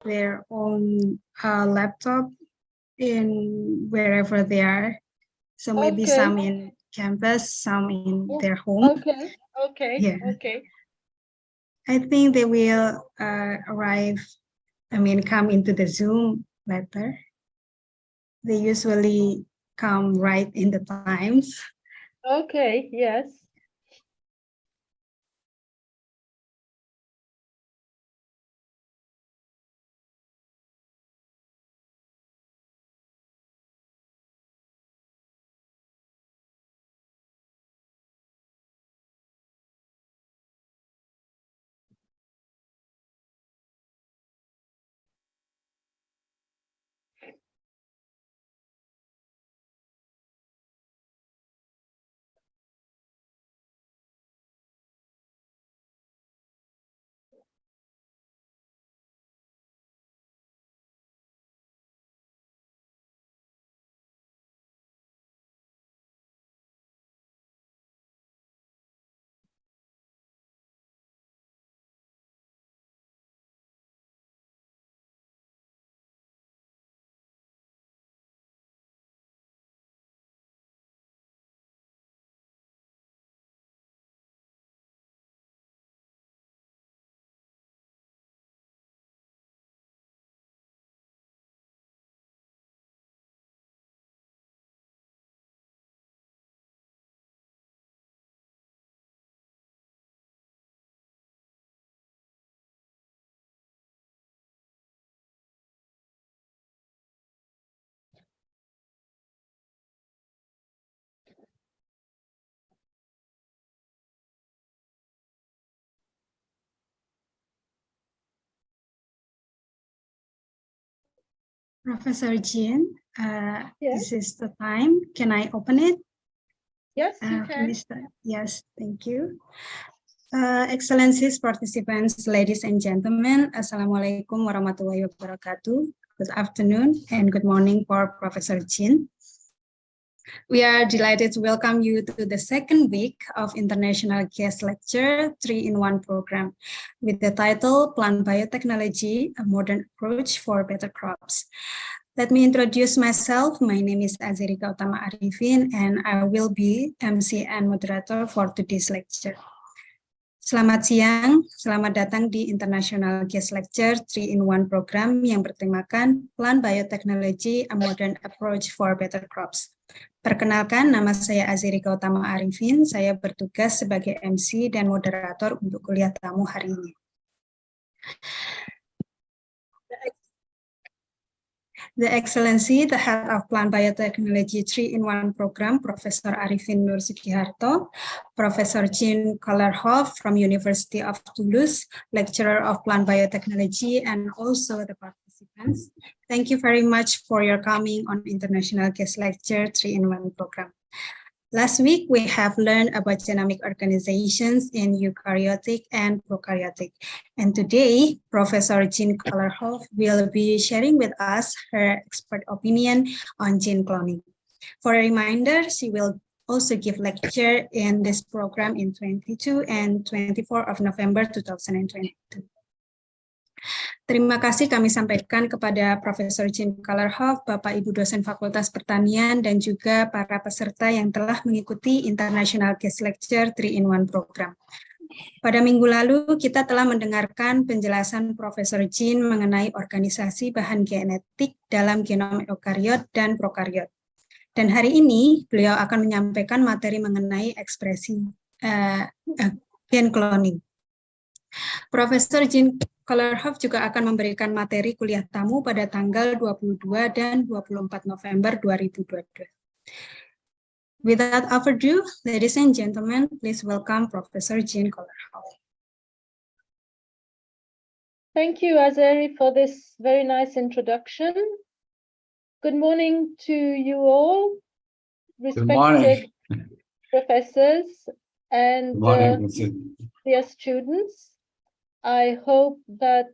their own laptop in wherever they are. So maybe some in campus, some in their home. Okay. I think they will come into the Zoom later. They usually come right in the times. Okay, yes. Professor Jean, This is the time. Can I open it? Yes, you can. Yes, thank you. Excellencies, participants, ladies and gentlemen, Assalamualaikum warahmatullahi wabarakatuh. Good afternoon and good morning for Professor Jean. We are delighted to welcome you to the second week of International Guest Lecture 3-in-1 program with the title Plant Biotechnology, a Modern Approach for Better Crops. Let me introduce myself. My name is Azerika Utama Arifin and I will be MC and moderator for today's lecture. Selamat siang, selamat datang di International Guest Lecture 3-in-1 program yang bertemakan Plant Biotechnology, a Modern Approach for Better Crops. Perkenalkan, nama saya Azerika Utama Arifin, saya bertugas sebagai MC dan moderator untuk kuliah tamu hari ini. The Excellency, the Head of Plant Biotechnology 3-in-1 program, Professor Arifin Nur Sugiharto, Professor Jean Kallerhoff from University of Toulouse, Lecturer of Plant Biotechnology, and also the participants. Thank you very much for your coming on International Guest Lecture 3-in-1 program. Last week, we have learned about genomic organizations in eukaryotic and prokaryotic. And today, Professor Jean Kallerhoff will be sharing with us her expert opinion on gene cloning. For a reminder, she will also give lecture in this program in 22 and 24 of November 2022. Terima kasih kami sampaikan kepada Profesor Jean Kallerhoff, Bapak Ibu dosen Fakultas Pertanian, dan juga para peserta yang telah mengikuti International Guest Lecture 3-in-1 program. Pada minggu lalu, kita telah mendengarkan penjelasan Profesor Jean mengenai organisasi bahan genetik dalam genom eukariot dan prokariot. Dan hari ini, beliau akan menyampaikan materi mengenai ekspresi gen cloning. Profesor Jean Kallerhoff juga akan memberikan materi kuliah tamu pada tanggal 22 dan 24 November 2022. Without further ado, ladies and gentlemen, please welcome Professor Jean Kallerhoff. Thank you, Azeri, for this very nice introduction. Good morning to you all, respected professors and dear students. I hope that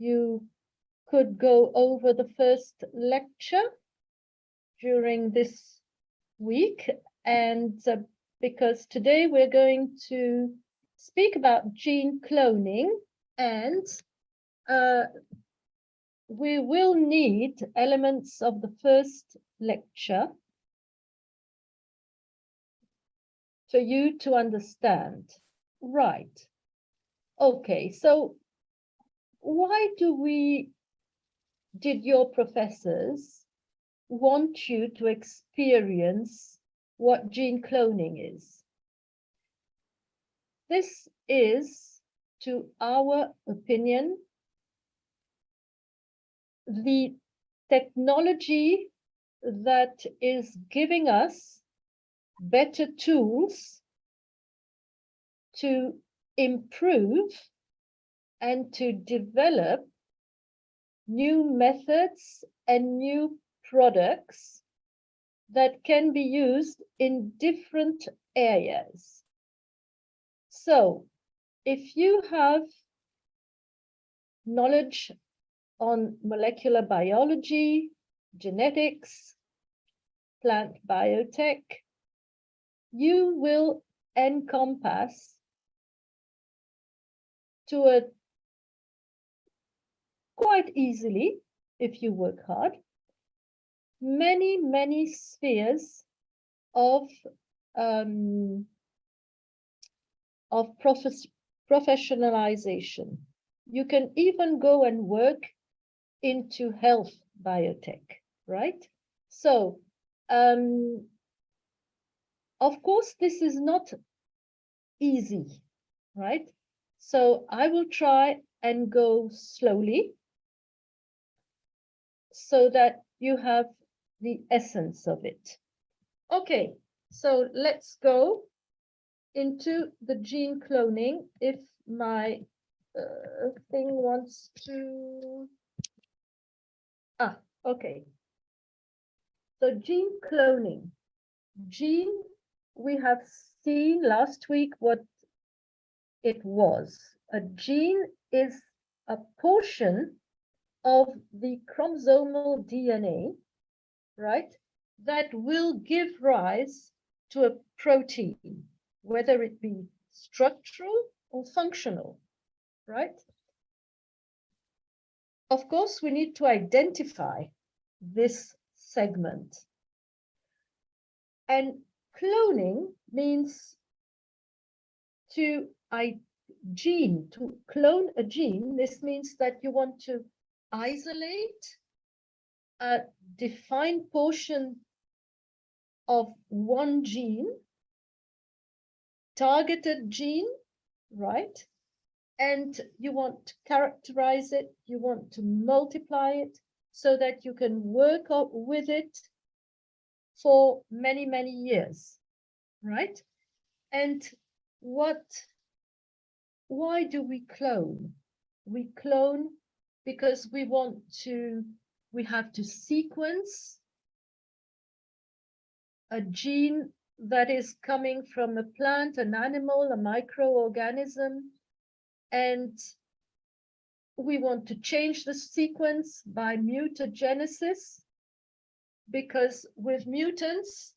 you could go over the first lecture during this week, and because today we're going to speak about gene cloning and we will need elements of the first lecture for you to understand. Right. Okay, so why did your professors want you to experience what gene cloning is? This is, to our opinion, the technology that is giving us better tools to improve and to develop new methods and new products that can be used in different areas. So, if you have knowledge on molecular biology, genetics, plant biotech, you will encompass to a quite easily, if you work hard, many spheres of professionalization. You can even go and work into health biotech, right? So, of course, this is not easy, right? So I will try and go slowly so that you have the essence of it. Okay, so let's go into the gene cloning. If my thing wants to... okay. So gene cloning. Gene, we have seen last week what it was. A gene is a portion of the chromosomal DNA, right, that will give rise to a protein, whether it be structural or functional, right? Of course, we need to identify this segment. And cloning means to clone a gene. This means that you want to isolate a defined portion of one gene, targeted gene, right? And you want to characterize it, you want to multiply it so that you can work up with it for many years, right? And why do we clone? We clone because we have to sequence a gene that is coming from a plant, an animal, a microorganism, and we want to change the sequence by mutagenesis, because with mutants,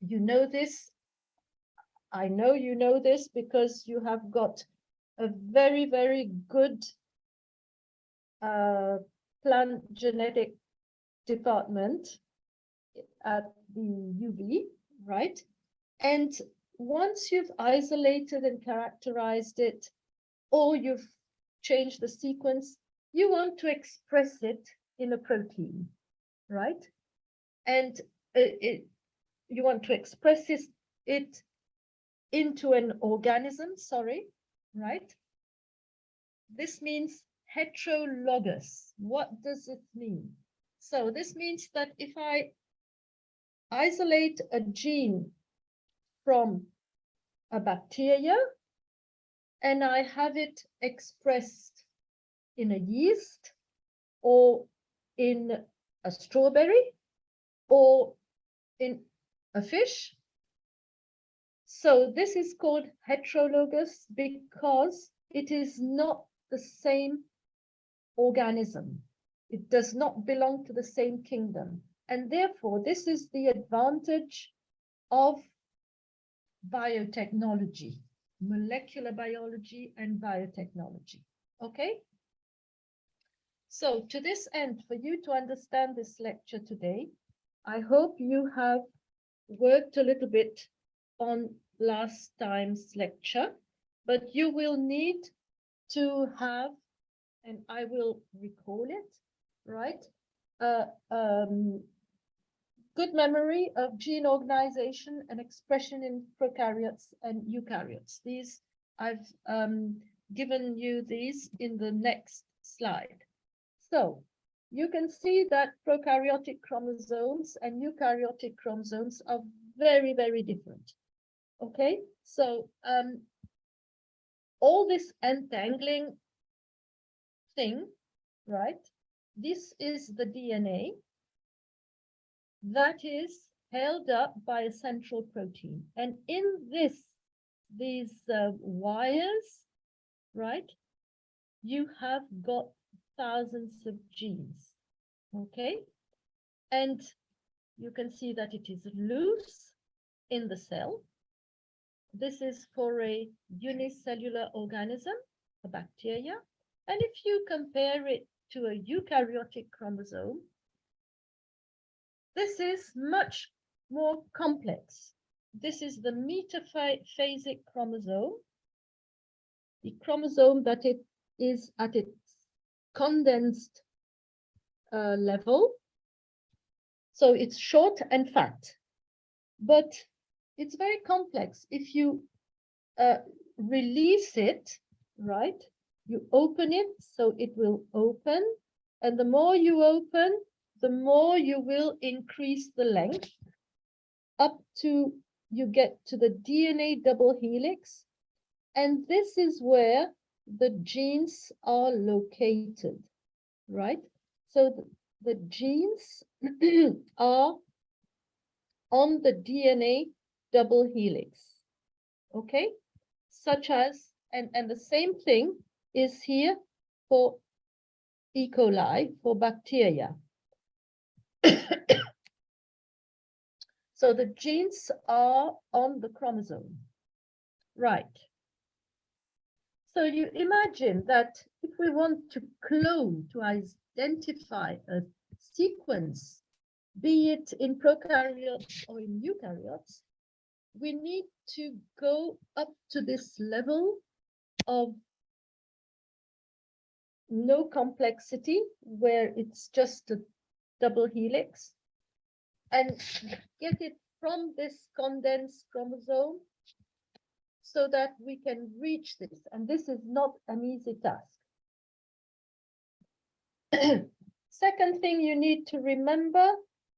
you know this, I know you know this because you have got a very good plant genetic department at the UB, right? And once you've isolated and characterized it, or you've changed the sequence, you want to express it in a protein, right? And you want to express it into an organism, right? This means heterologous. What does it mean? So this means that if I isolate a gene from a bacteria and I have it expressed in a yeast or in a strawberry or in a fish, so this is called heterologous because it is not the same organism. It does not belong to the same kingdom. And therefore, this is the advantage of biotechnology, molecular biology and biotechnology. Okay? So to this end, for you to understand this lecture today, I hope you have worked a little bit on last time's lecture, but you will need to have, and I will recall it, right? Good memory of gene organization and expression in prokaryotes and eukaryotes. These, I've given you these in the next slide. So you can see that prokaryotic chromosomes and eukaryotic chromosomes are very, very different. Okay, so all this entangling thing, right? This is the DNA that is held up by a central protein. And in these wires, right, you have got thousands of genes, okay? And you can see that it is loose in the cell. This is for a unicellular organism, a bacteria. And if you compare it to a eukaryotic chromosome, this is much more complex. This is the metaphasic chromosome, the chromosome that it is at its condensed level. So it's short and fat, but it's very complex. If you release it, right, you open it, so it will open. And the more you open, the more you will increase the length up to you get to the DNA double helix. And this is where the genes are located, right? So the genes are on the DNA double helix, okay? Such as, and the same thing is here for E. coli, for bacteria. So the genes are on the chromosome, right? So you imagine that if we want to clone, to identify a sequence, be it in prokaryotes or in eukaryotes, we need to go up to this level of no complexity, where it's just a double helix, and get it from this condensed chromosome so that we can reach this. And this is not an easy task. Second thing you need to remember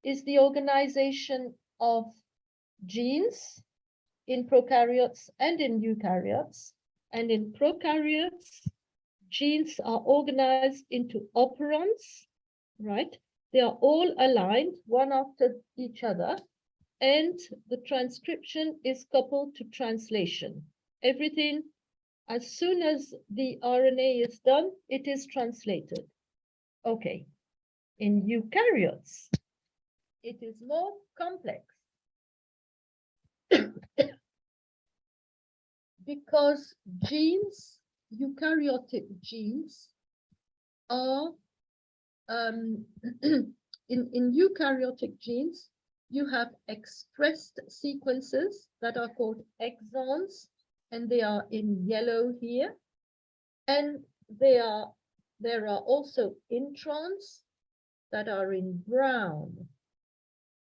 is the organization of genes in prokaryotes and in eukaryotes. And in prokaryotes, genes are organized into operons, right? They are all aligned one after each other, and the transcription is coupled to translation. Everything, as soon as the RNA is done, it is translated. Okay, in eukaryotes, it is more complex because genes, eukaryotic genes, are in eukaryotic genes, you have expressed sequences that are called exons, and they are in yellow here. And there are also introns that are in brown.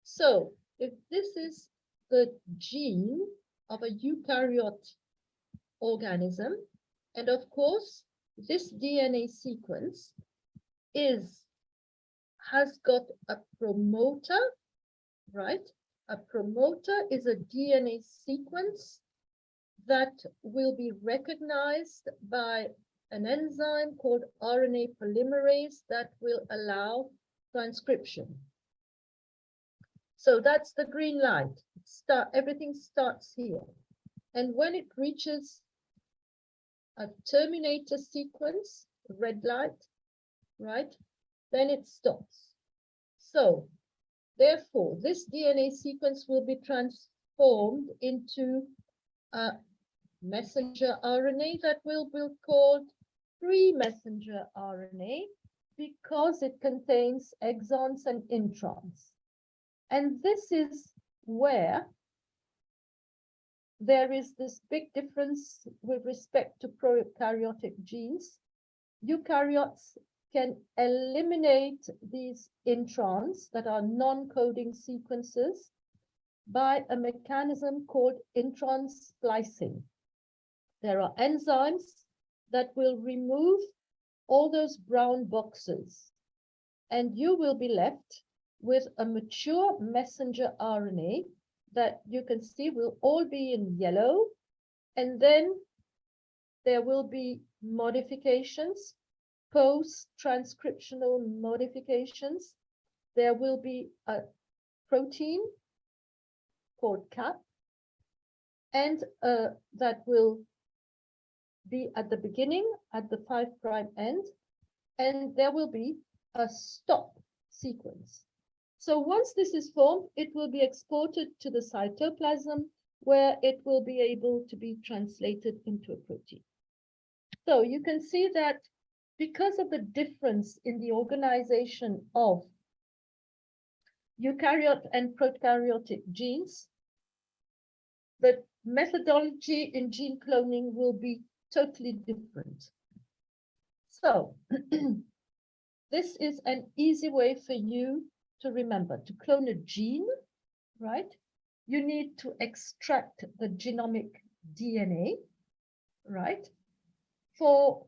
So if this is the gene of a eukaryote organism, and of course, this DNA sequence has got a promoter, right? A promoter is a DNA sequence that will be recognized by an enzyme called RNA polymerase that will allow transcription. So that's the green light. Everything starts here. And when it reaches a terminator sequence, red light, right, then it stops. So therefore, this DNA sequence will be transformed into a messenger RNA that will be called pre-messenger RNA. because it contains exons and introns. And this is where there is this big difference with respect to prokaryotic genes. Eukaryotes can eliminate these introns that are non-coding sequences by a mechanism called intron splicing. There are enzymes that will remove all those brown boxes, and you will be left with a mature messenger RNA that you can see will all be in yellow, and then there will be modifications, post-transcriptional modifications. There will be a protein called CAP, and that will be at the beginning, at the 5' end, and there will be a stop sequence. So once this is formed, it will be exported to the cytoplasm, where it will be able to be translated into a protein. So you can see that because of the difference in the organization of eukaryote and prokaryotic genes, the methodology in gene cloning will be totally different. So this is an easy way for you to remember. To clone a gene, right, you need to extract the genomic DNA, right, for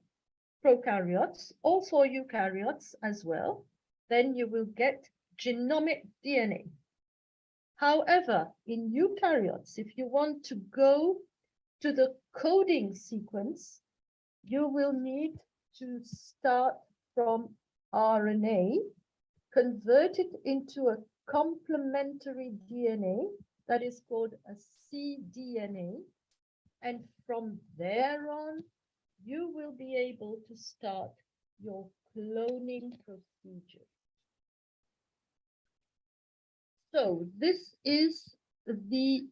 prokaryotes or for eukaryotes as well. Then you will get genomic DNA. However, in eukaryotes, if you want to go to the coding sequence, you will need to start from RNA, convert it into a complementary DNA that is called a cDNA, and from there on, you will be able to start your cloning procedure. So this is the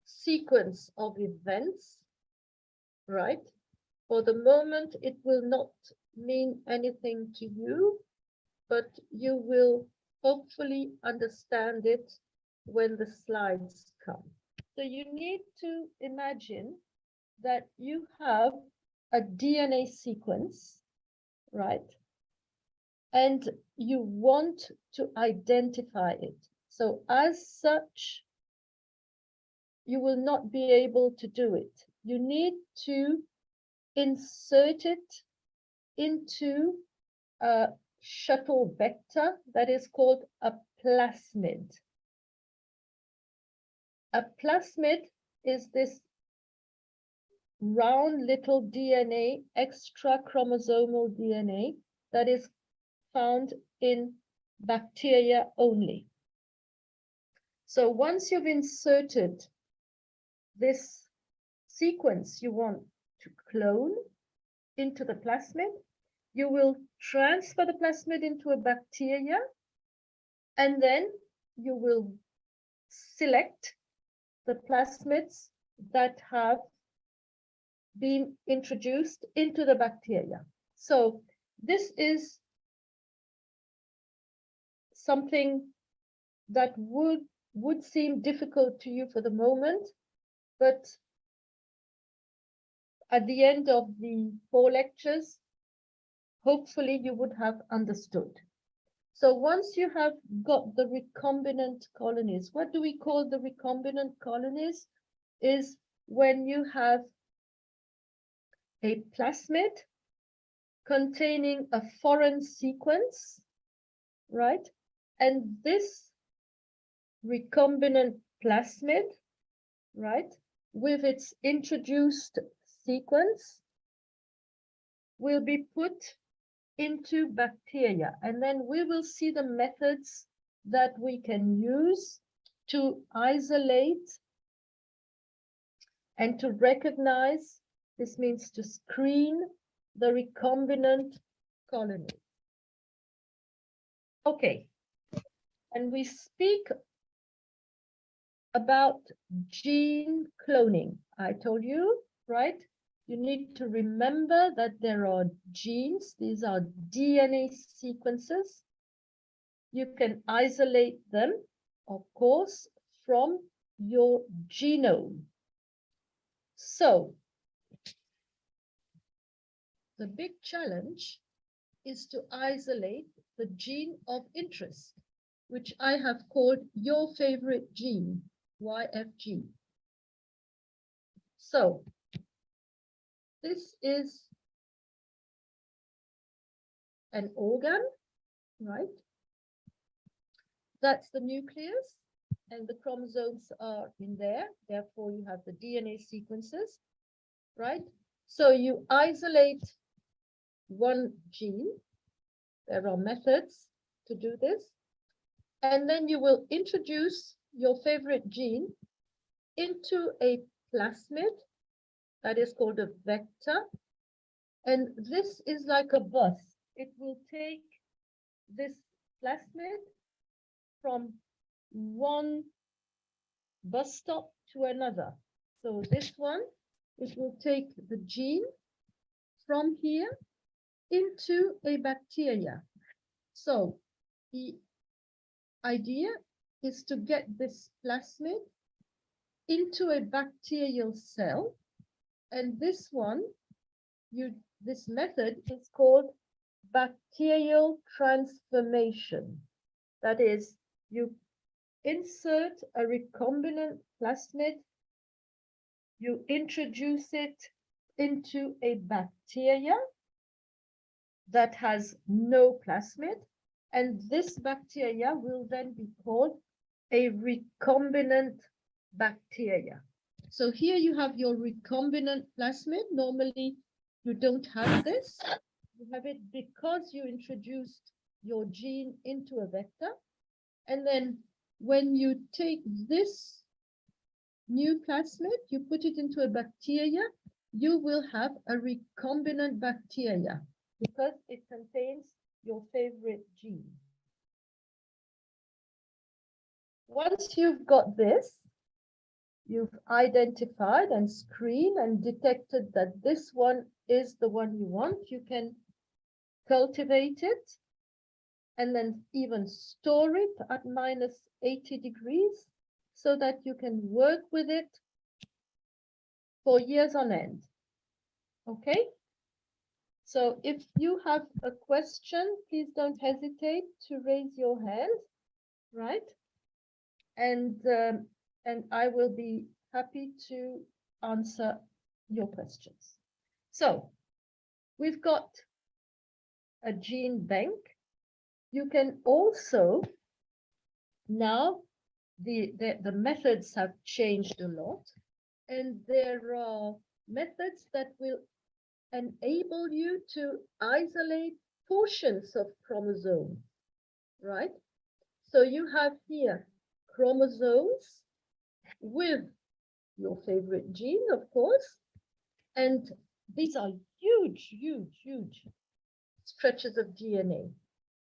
sequence of events, right? For the moment, it will not mean anything to you, but you will hopefully understand it when the slides come. So you need to imagine that you have a DNA sequence, right? And you want to identify it. So as such, you will not be able to do it. You need to insert it into a shuttle vector that is called a plasmid. A plasmid is this round little DNA, extra chromosomal DNA, that is found in bacteria only. So once you've inserted this sequence you want to clone into the plasmid, you will transfer the plasmid into a bacteria, and then you will select the plasmids that have been introduced into the bacteria. So this is something that would seem difficult to you for the moment, but at the end of the 4 lectures, hopefully you would have understood. So once you have got the recombinant colonies, what do we call the recombinant colonies? Is when you have a plasmid containing a foreign sequence, right? And this recombinant plasmid, right, with its introduced sequence will be put into bacteria, and then we will see the methods that we can use to isolate and to recognize. This means to screen the recombinant colony. Okay, and we speak about gene cloning. I told you, right? you need to remember that there are genes. These are DNA sequences. You can isolate them, of course, from your genome. So the big challenge is to isolate the gene of interest, which I have called your favorite gene, YFG. So this is an organ, right? That's the nucleus, and the chromosomes are in there. Therefore, you have the DNA sequences, right? So you isolate one gene. There are methods to do this. And then you will introduce your favorite gene into a plasmid that is called a vector. And this is like a bus. It will take this plasmid from one bus stop to another. So this one, it will take the gene from here into a bacteria. So the idea is to get this plasmid into a bacterial cell, and this one, this method is called bacterial transformation. That is, you insert a recombinant plasmid, you introduce it into a bacteria that has no plasmid, and this bacteria will then be called a recombinant bacteria. So here you have your recombinant plasmid. Normally you don't have this. You have it because you introduced your gene into a vector. And then when you take this new plasmid, you put it into a bacteria, you will have a recombinant bacteria because it contains your favorite gene. Once you've got this, you've identified and screened and detected that this one is the one you want, you can cultivate it and then even store it at -80 degrees so that you can work with it for years on end. Okay? So if you have a question, please don't hesitate to raise your hand, right? And I will be happy to answer your questions. So we've got a gene bank. You can also, now the methods have changed a lot, and there are methods that will enable you to isolate portions of chromosomes, right? So you have here chromosomes with your favorite gene, of course, and these are huge, huge, huge stretches of DNA.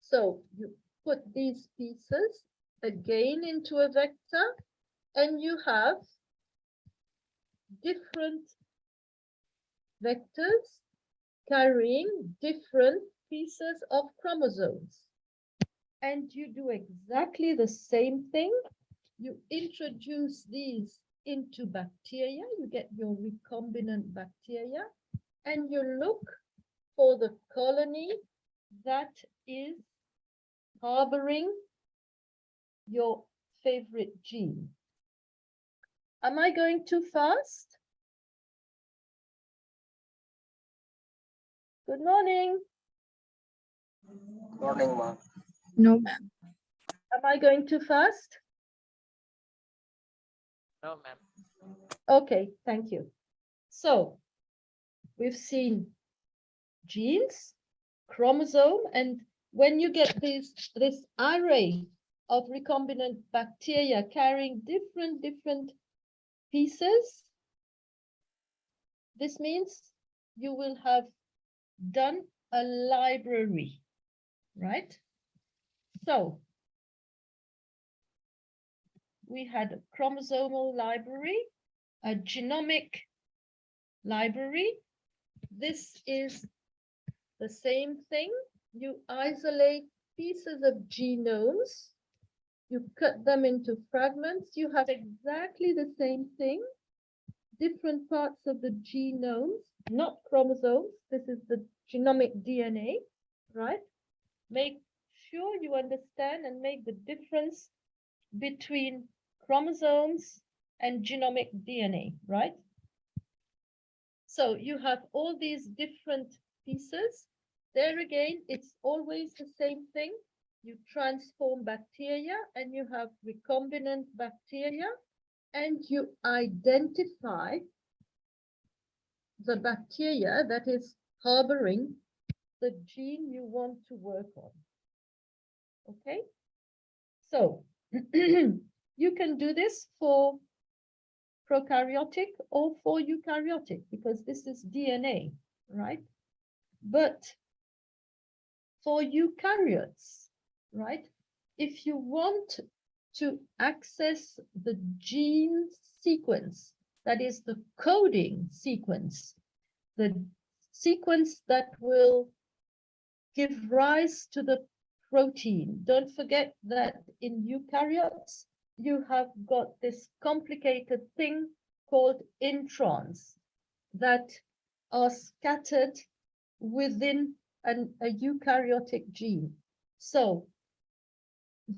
So you put these pieces again into a vector, and you have different vectors carrying different pieces of chromosomes. And you do exactly the same thing. You introduce these into bacteria, you get your recombinant bacteria, and you look for the colony that is harboring your favorite gene. Am I going too fast? Good morning. Morning, ma'am. No, ma'am. Am I going too fast? No, ma'am. Okay, thank you. So we've seen genes, chromosome, and when you get this array of recombinant bacteria carrying different pieces, this means you will have done a library, right? So we had a chromosomal library, a genomic library, this is the same thing. You isolate pieces of genomes, you cut them into fragments, you have exactly the same thing, different parts of the genomes, not chromosomes. This is the genomic DNA, right? Make sure you understand and make the difference between chromosomes and genomic DNA, right? So you have all these different pieces. There again, it's always the same thing. You transform bacteria and you have recombinant bacteria, and you identify the bacteria that is harboring the gene you want to work on. Okay? So you can do this for prokaryotic or for eukaryotic because this is DNA, right? But for eukaryotes, right, if you want to access the gene sequence, that is the coding sequence, the sequence that will give rise to the protein. Don't forget that in eukaryotes, you have got this complicated thing called introns that are scattered within a eukaryotic gene. So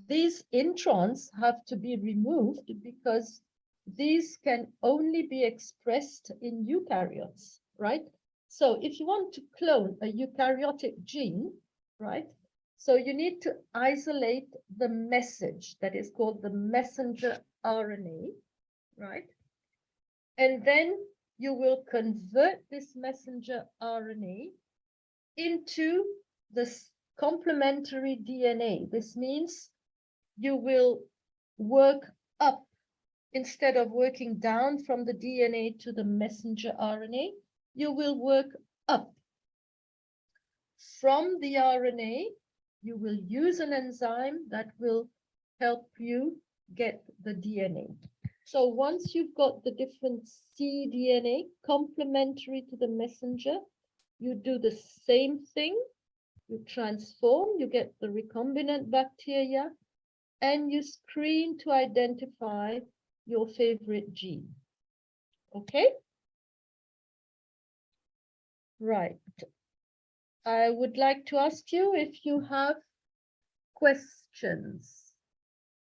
these introns have to be removed because these can only be expressed in eukaryotes, right? So if you want to clone a eukaryotic gene, right? So you need to isolate the message that is called the messenger RNA, right? And then you will convert this messenger RNA into this complementary DNA. This means you will work up instead of working down from the DNA to the messenger RNA. You will work up. From the RNA, you will use an enzyme that will help you get the DNA. So once you've got the different cDNA complementary to the messenger, you do the same thing. You transform, you get the recombinant bacteria, and you screen to identify your favorite gene. Okay? Right. I would like to ask you if you have questions,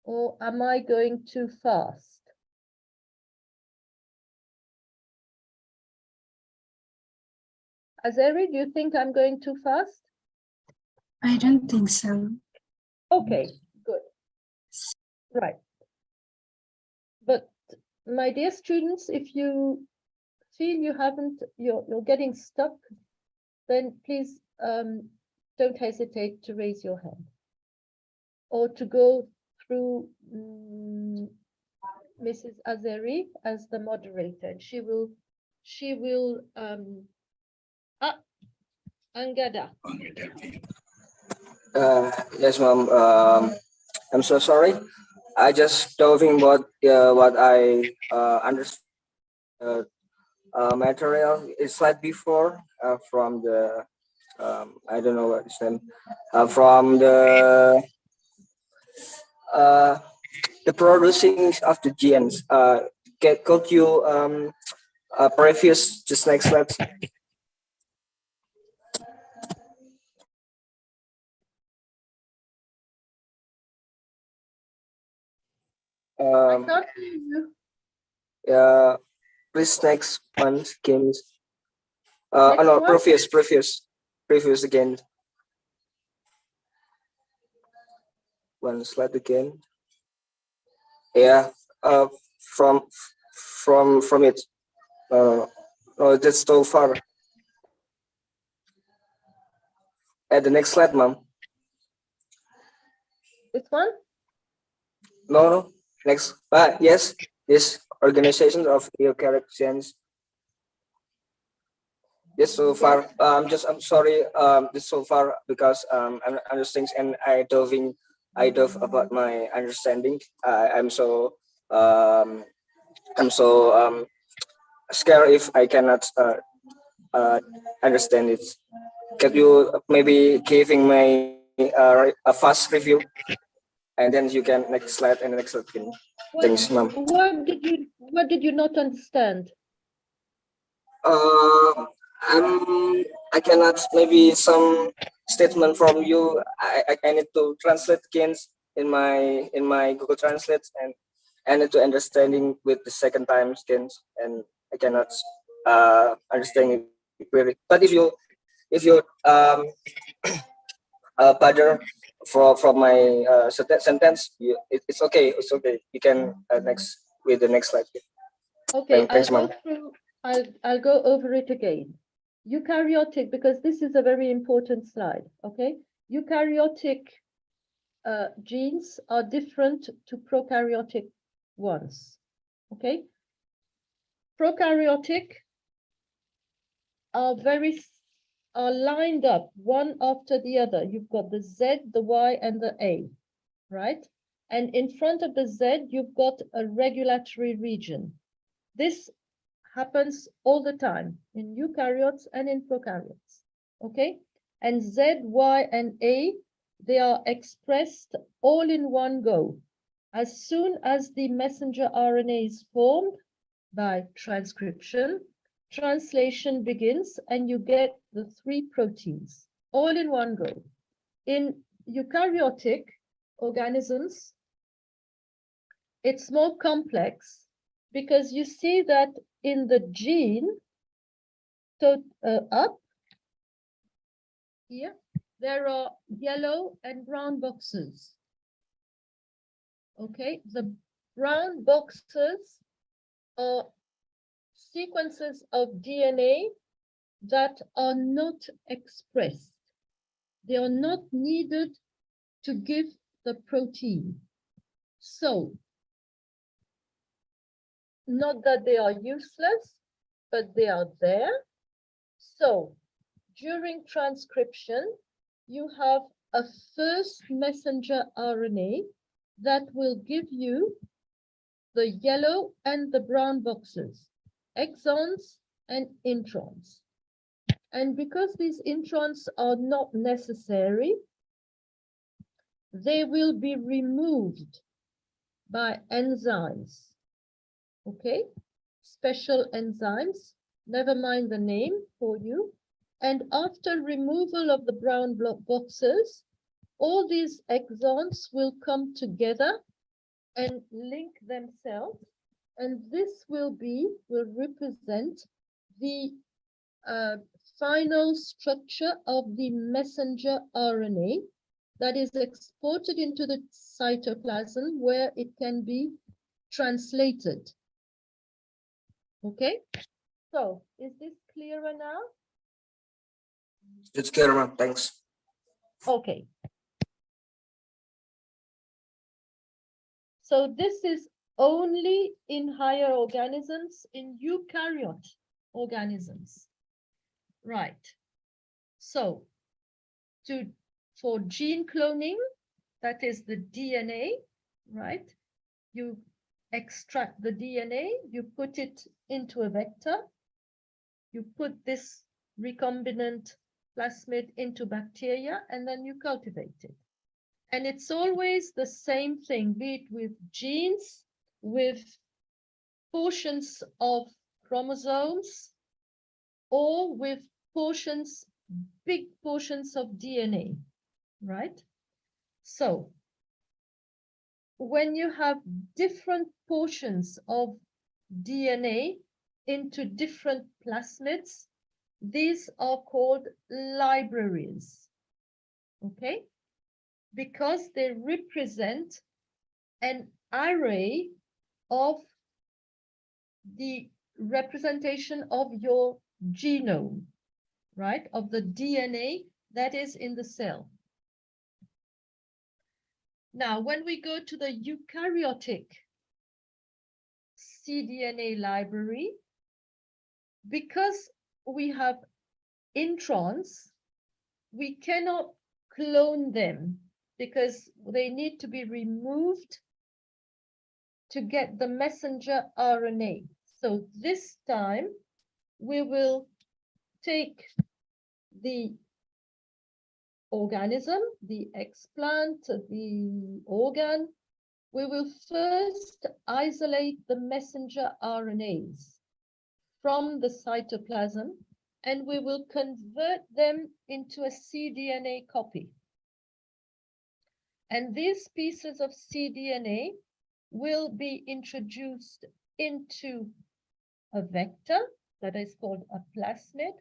or am I going too fast? Azeri, do you think I'm going too fast? I don't think so. Okay, good. Right. But my dear students, if you feel you haven't, you're getting stuck, then please don't hesitate to raise your hand or to go through Mrs. Azeri as the moderator. And she will Angada. Yes, ma'am. I'm so sorry. I just talking about what I understand material is like before from the I don't know what it's name from the producing of the genes. Could you previous just next slide? I can't hear you. Yeah, please next one games. No, one? previous again. One slide again. Yeah. From it. No, that's too far. At the next slide, ma'am. This one? No. Next. Yes. This organization of eukaryotes. Yes, so far. I'm sorry. This so far because I understand and I dove about my understanding. I'm so scared if I cannot understand it. Can you maybe giving me a fast review, and then you can next slide and next slide. Thanks, ma'am. What did you not understand? Uh, I cannot maybe some statement from you. I need to translate again in my Google Translate, and I need to understanding with the second time again, and I cannot understand it clearly. But if you bother from my sentence, it's okay. It's okay. You can next with the next slide. Okay, Thanks, ma'am. I'll go over it again. Eukaryotic, because this is a very important slide, okay? Eukaryotic genes are different to prokaryotic ones, okay? Prokaryotic are lined up one after the other. You've got the Z, the Y, and the A, right? And in front of the Z, you've got a regulatory region. This happens all the time in eukaryotes and in prokaryotes, okay? And Z, Y, and A, they are expressed all in one go. As soon as the messenger RNA is formed by transcription, translation begins and you get the 3 proteins all in one go. In eukaryotic organisms, it's more complex because you see that in the gene, so up here, there are yellow and brown boxes. Okay, the brown boxes are sequences of DNA that are not expressed. They are not needed to give the protein. So, not that they are useless, but they are there. So, during transcription, you have a first messenger RNA that will give you the yellow and the brown boxes, exons and introns. And because these introns are not necessary, they will be removed by enzymes, okay? Special enzymes, never mind the name for you. And after removal of the brown boxes, all these exons will come together and link themselves. And this will represent the final structure of the messenger RNA that is exported into the cytoplasm where it can be translated. Okay, so is this clearer now? It's clear, ma'am. Thanks. Okay. So this is only in higher organisms, in eukaryote organisms. Right. So for gene cloning, that is the DNA, right? You extract the DNA, you put it into a vector, you put this recombinant plasmid into bacteria, and then you cultivate it. And it's always the same thing, be it with genes, with portions of chromosomes, or with portions, big portions of DNA, right? So when you have different portions of DNA into different plasmids, these are called libraries, okay? Because they represent an array of the representation of your genome, right? Of the DNA that is in the cell. Now, when we go to the eukaryotic cDNA library, because we have introns, we cannot clone them because they need to be removed to get the messenger RNA. So this time we will take the organism, the explant, the organ. We will first isolate the messenger RNAs from the cytoplasm, and we will convert them into a cDNA copy. And these pieces of cDNA will be introduced into a vector that is called a plasmid,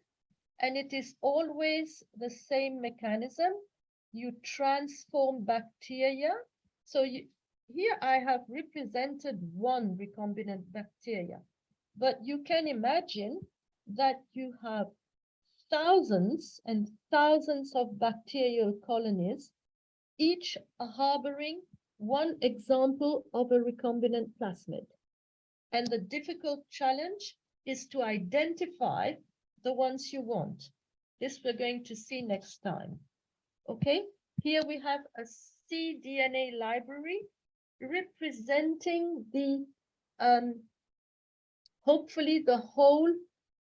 and it is always the same mechanism. You transform bacteria. So here I have represented one recombinant bacteria, but you can imagine that you have thousands and thousands of bacterial colonies, each harboring one example of a recombinant plasmid. And the difficult challenge is to identify the ones you want. This we're going to see next time. Okay, here we have a cDNA library representing the hopefully the whole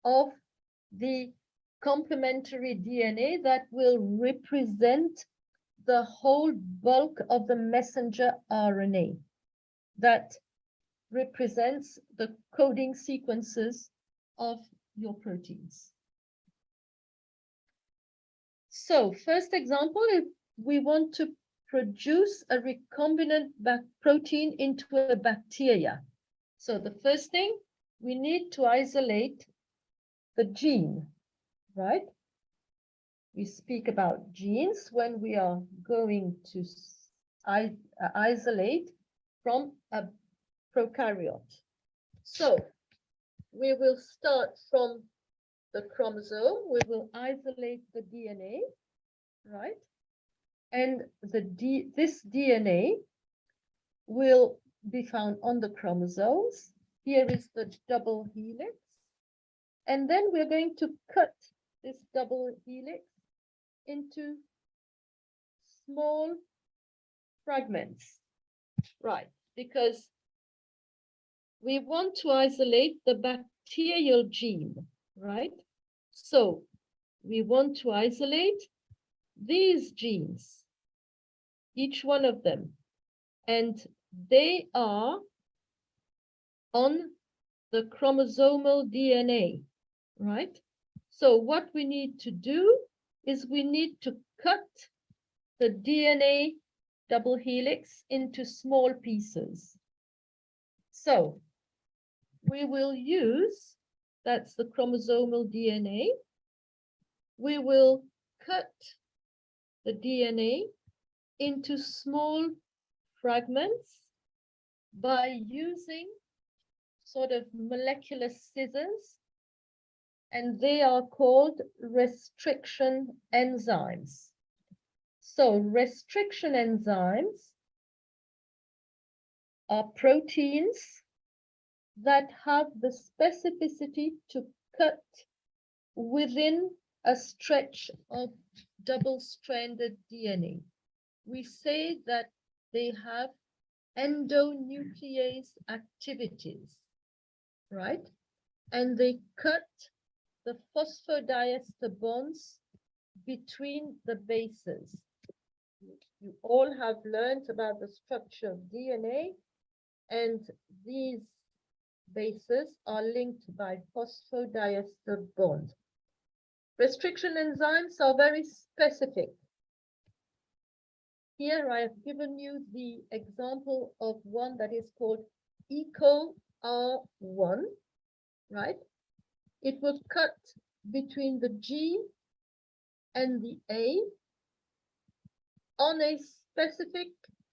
of the complementary DNA that will represent the whole bulk of the messenger RNA that represents the coding sequences of your proteins. So first example, if we want to produce a recombinant protein into a bacteria. So the first thing, we need to isolate the gene, right? We speak about genes when we are going to isolate from a prokaryote. So we will start from the chromosome. We will isolate the DNA, right? And this DNA will be found on the chromosomes. Here is the double helix. And then we're going to cut this double helix into small fragments, right? Because we want to isolate the bacterial gene, right? So we want to isolate these genes, each one of them, and they are on the chromosomal DNA, right? So what we need to do is we need to cut the DNA double helix into small pieces. So we will use, that's the chromosomal DNA. We will cut the DNA into small fragments by using sort of molecular scissors, and they are called restriction enzymes. So restriction enzymes are proteins that have the specificity to cut within a stretch of double-stranded DNA. We say that they have endonuclease activities, right? And they cut the phosphodiester bonds between the bases. You all have learned about the structure of DNA, and these bases are linked by phosphodiester bond. Restriction enzymes are very specific. Here I have given you the example of one that is called EcoR1, right? It will cut between the G and the A on a specific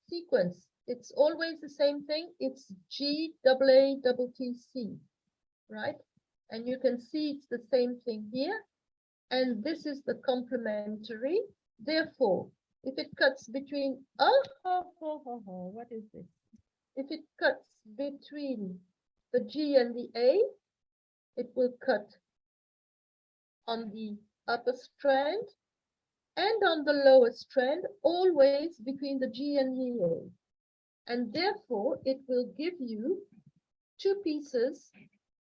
sequence. It's always the same thing. It's GAATTC, right? And you can see it's the same thing here. And this is the complementary. Therefore, if it cuts between, what is this? If it cuts between the G and the A, it will cut on the upper strand and on the lower strand, always between the G and the A. And therefore, it will give you two pieces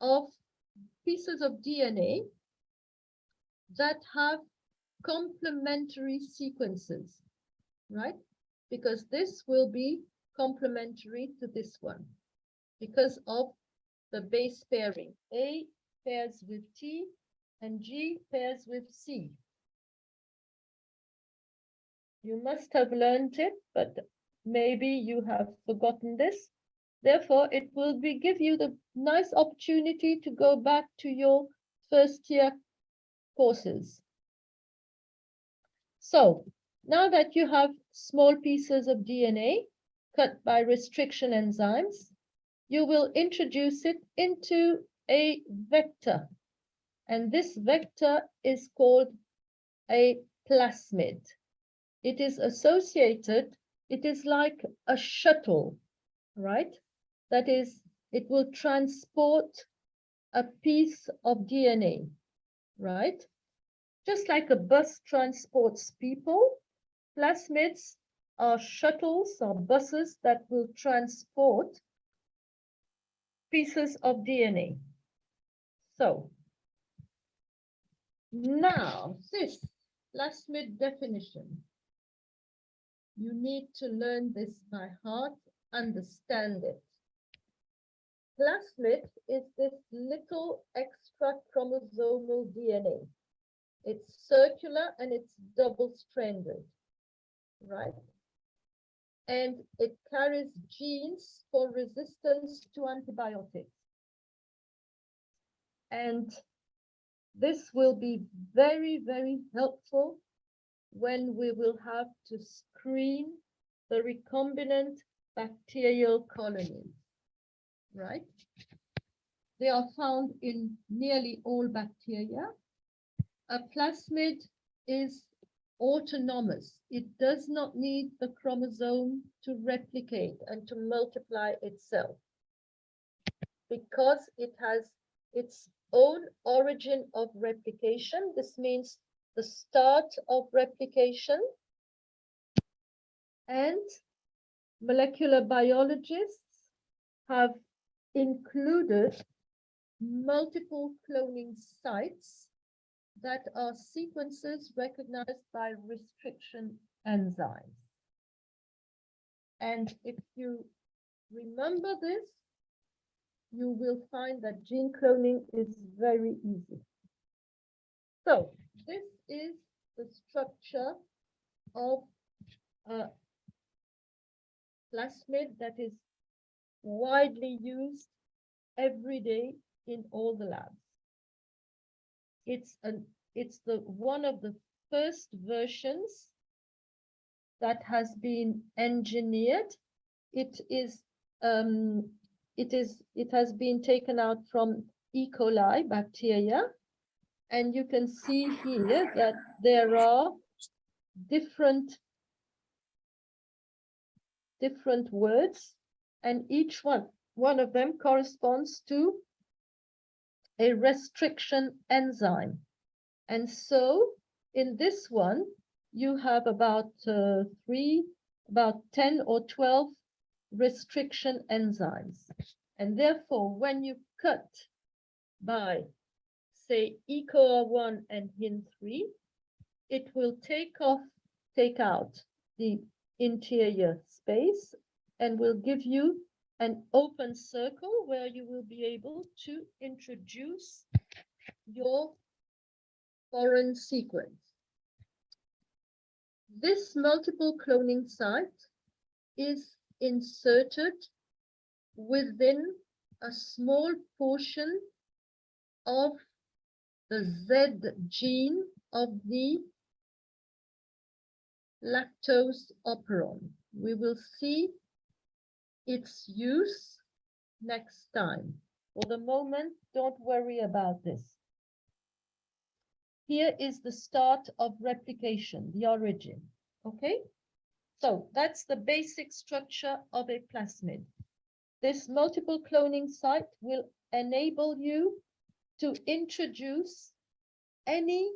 of DNA that have complementary sequences, right? Because this will be complementary to this one because of the base pairing. A pairs with T and G pairs with C. You must have learned it, but maybe you have forgotten this. Therefore, it will give you the nice opportunity to go back to your first year courses. So now that you have small pieces of DNA cut by restriction enzymes, you will introduce it into a vector. And this vector is called a plasmid. It is associated, it is like a shuttle, right? That is, it will transport a piece of DNA, right? Just like a bus transports people, plasmids are shuttles or buses that will transport pieces of DNA. So now this plasmid definition, you need to learn this by heart, understand it. Plasmid is this little extra chromosomal DNA. It's circular and it's double-stranded, right? And it carries genes for resistance to antibiotics. And this will be very, very helpful when we will have to screen the recombinant bacterial colonies, right? They are found in nearly all bacteria. A plasmid is autonomous. It does not need the chromosome to replicate and to multiply itself because it has its own origin of replication. This means the start of replication, and molecular biologists have included multiple cloning sites that are sequences recognized by restriction enzymes. And if you remember this, you will find that gene cloning is very easy. So this is the structure of a plasmid that is widely used every day in all the labs. It's one of the first versions that has been engineered. It has been taken out from E. coli bacteria, and you can see here that there are different words, and each one of them corresponds to a restriction enzyme. And so in this one, you have about 10 or 12 restriction enzymes. And therefore, when you cut by, say, ECOA1 and HIN3, it will take out the interior space and will give you an open circle where you will be able to introduce your foreign sequence. This multiple cloning site is inserted within a small portion of the Z gene of the lactose operon. We will see its use next time. For the moment, don't worry about this. Here is the start of replication, the origin, okay? So that's the basic structure of a plasmid. This multiple cloning site will enable you to introduce any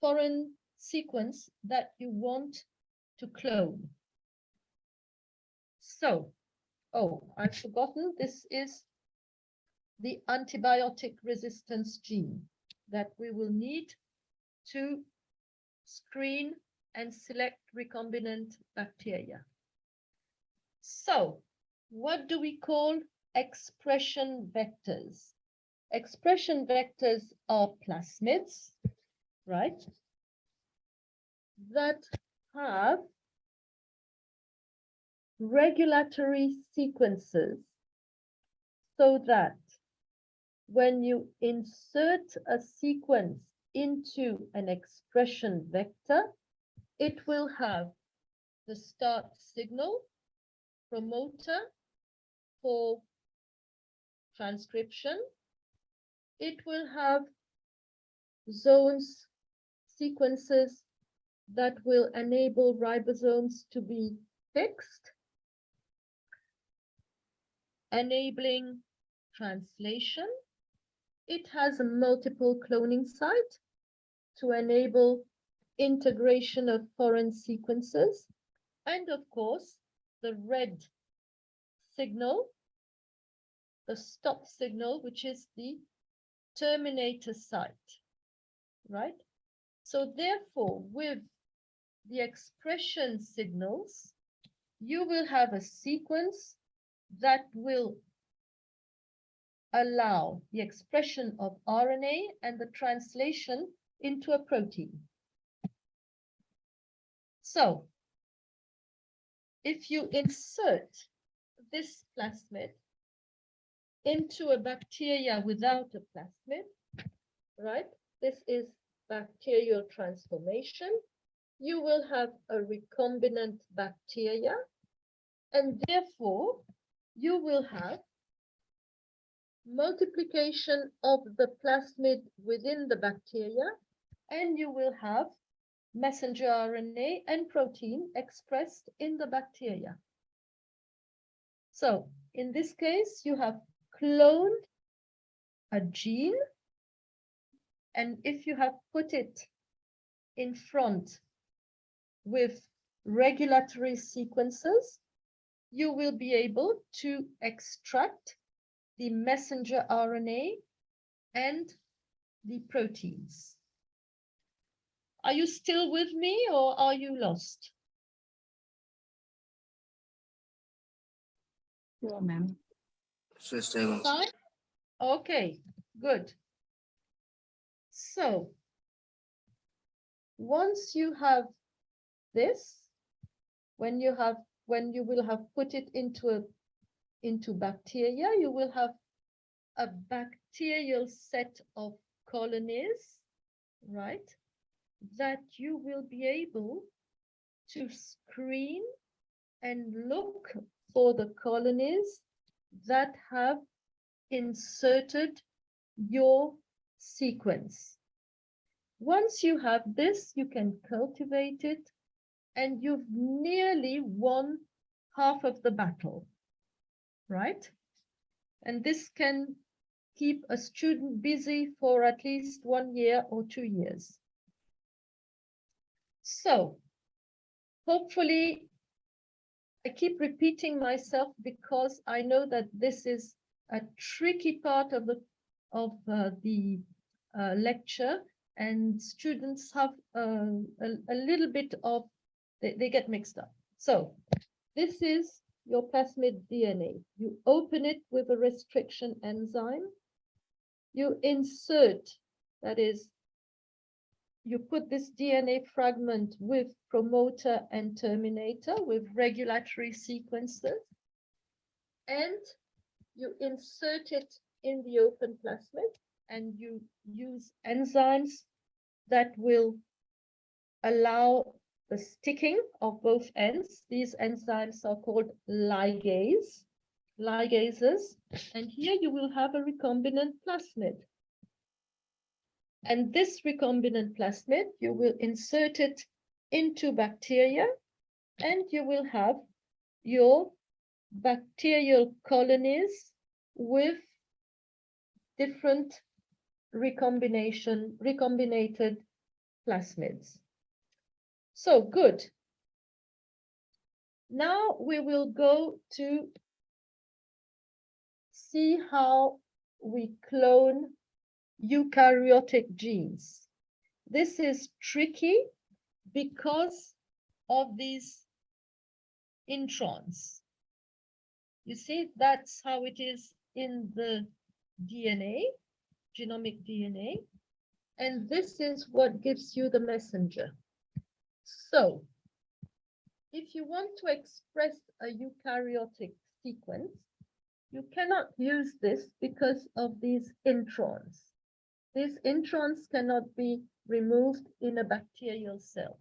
foreign sequence that you want to clone. So, oh, I've forgotten, this is the antibiotic resistance gene. that we will need to screen and select recombinant bacteria. So, what do we call expression vectors? Expression vectors are plasmids, right, that have regulatory sequences, so that when you insert a sequence into an expression vector, it will have the start signal, promoter for transcription. It will have zones, sequences that will enable ribosomes to be fixed, enabling translation. It has a multiple cloning site to enable integration of foreign sequences. And of course, the red signal, the stop signal, which is the terminator site, right? So therefore, with the expression signals, you will have a sequence that will allow the expression of RNA and the translation into a protein. So, if you insert this plasmid into a bacteria without a plasmid, right? This is bacterial transformation. You will have a recombinant bacteria, and therefore you will have multiplication of the plasmid within the bacteria, and you will have messenger RNA and protein expressed in the bacteria. So in this case, you have cloned a gene, and if you have put it in front with regulatory sequences, you will be able to extract the messenger RNA and the proteins. Are you still with me, or are you lost? Yeah, ma'am. Fine? Okay, good. So once you have this, when you will have put it into bacteria, you will have a bacterial set of colonies, right, that you will be able to screen and look for the colonies that have inserted your sequence. Once you have this, you can cultivate it, and you've nearly won half of the battle, right? And this can keep a student busy for at least 1 year or 2 years. So hopefully, I keep repeating myself because I know that this is a tricky part of the lecture, and students have a little bit of, they get mixed up. So this is your plasmid DNA. You open it with a restriction enzyme. You insert, that is, you put this DNA fragment with promoter and terminator with regulatory sequences, and you insert it in the open plasmid, and you use enzymes that will allow the sticking of both ends. These enzymes are called ligases, and here you will have a recombinant plasmid. And this recombinant plasmid, you will insert it into bacteria, and you will have your bacterial colonies with different recombinated plasmids. So good. Now we will go to see how we clone eukaryotic genes. This is tricky because of these introns. You see, that's how it is in the DNA, genomic DNA, and this is what gives you the messenger. So, if you want to express a eukaryotic sequence, you cannot use this because of these introns. These introns cannot be removed in a bacterial cell.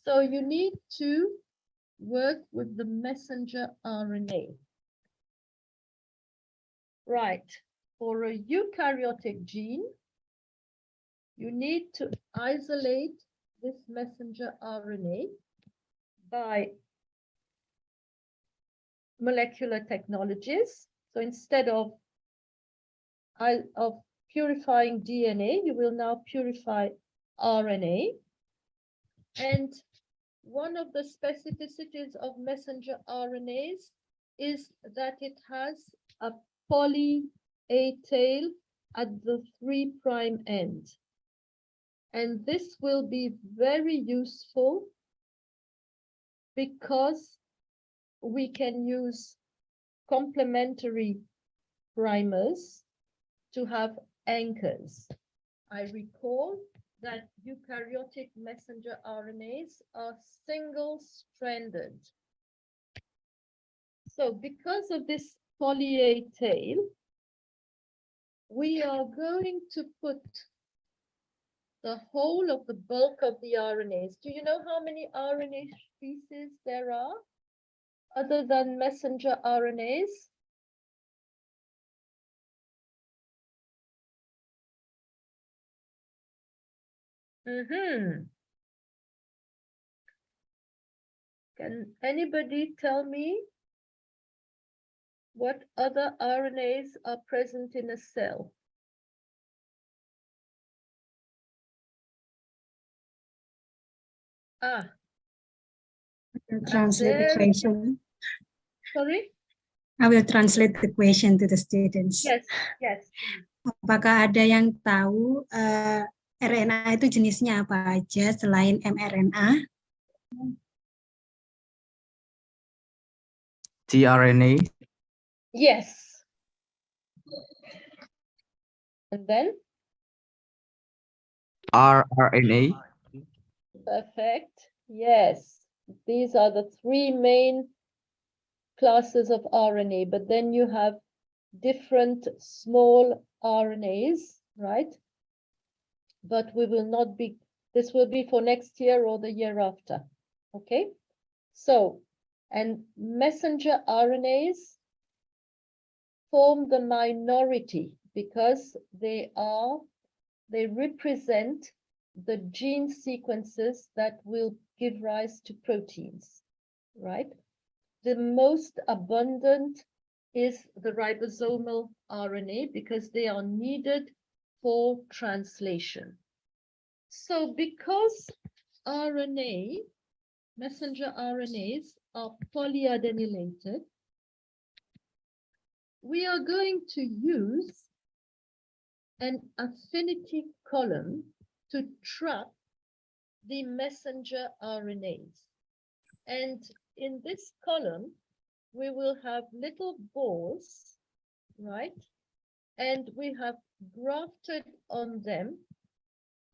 So you need to work with the messenger RNA. Right, for a eukaryotic gene, you need to isolate this messenger RNA by molecular technologies. So instead of purifying DNA, you will now purify RNA. And one of the specificities of messenger RNAs is that it has a poly-A tail at the 3' end. And this will be very useful because we can use complementary primers to have anchors. I recall that eukaryotic messenger RNAs are single-stranded. So because of this poly-A tail, we are going to put the whole of the bulk of the RNAs. Do you know how many RNA species there are other than messenger RNAs? Can anybody tell me what other RNAs are present in a cell? Ah. Translate the question. Sorry? I will translate the question to the students. Yes, yes. Apakah ada yang tahu RNA itu jenisnya apa aja selain mRNA? tRNA. Yes. And then? rRNA. Perfect. Yes. These are the 3 main classes of RNA, but then you have different small RNAs, right? But we will not be, this will be for next year or the year after, okay? So, and messenger RNAs form the minority because they represent the gene sequences that will give rise to proteins, right? The most abundant is the ribosomal RNA because they are needed for translation. So because RNA, messenger RNAs are polyadenylated, we are going to use an affinity column to trap the messenger RNAs. And in this column, we will have little balls, right? And we have grafted on them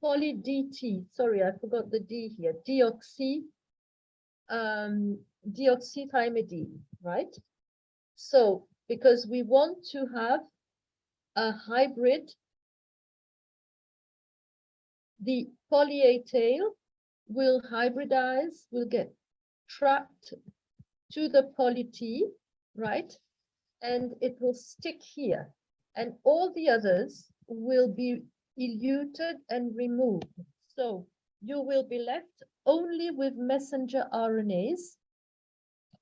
poly-DT, sorry, I forgot the D here, deoxythymidine, right? So, because we want to have a hybrid, the poly-A tail will hybridize, will get trapped to the poly-T, right? And it will stick here. And all the others will be eluted and removed. So you will be left only with messenger RNAs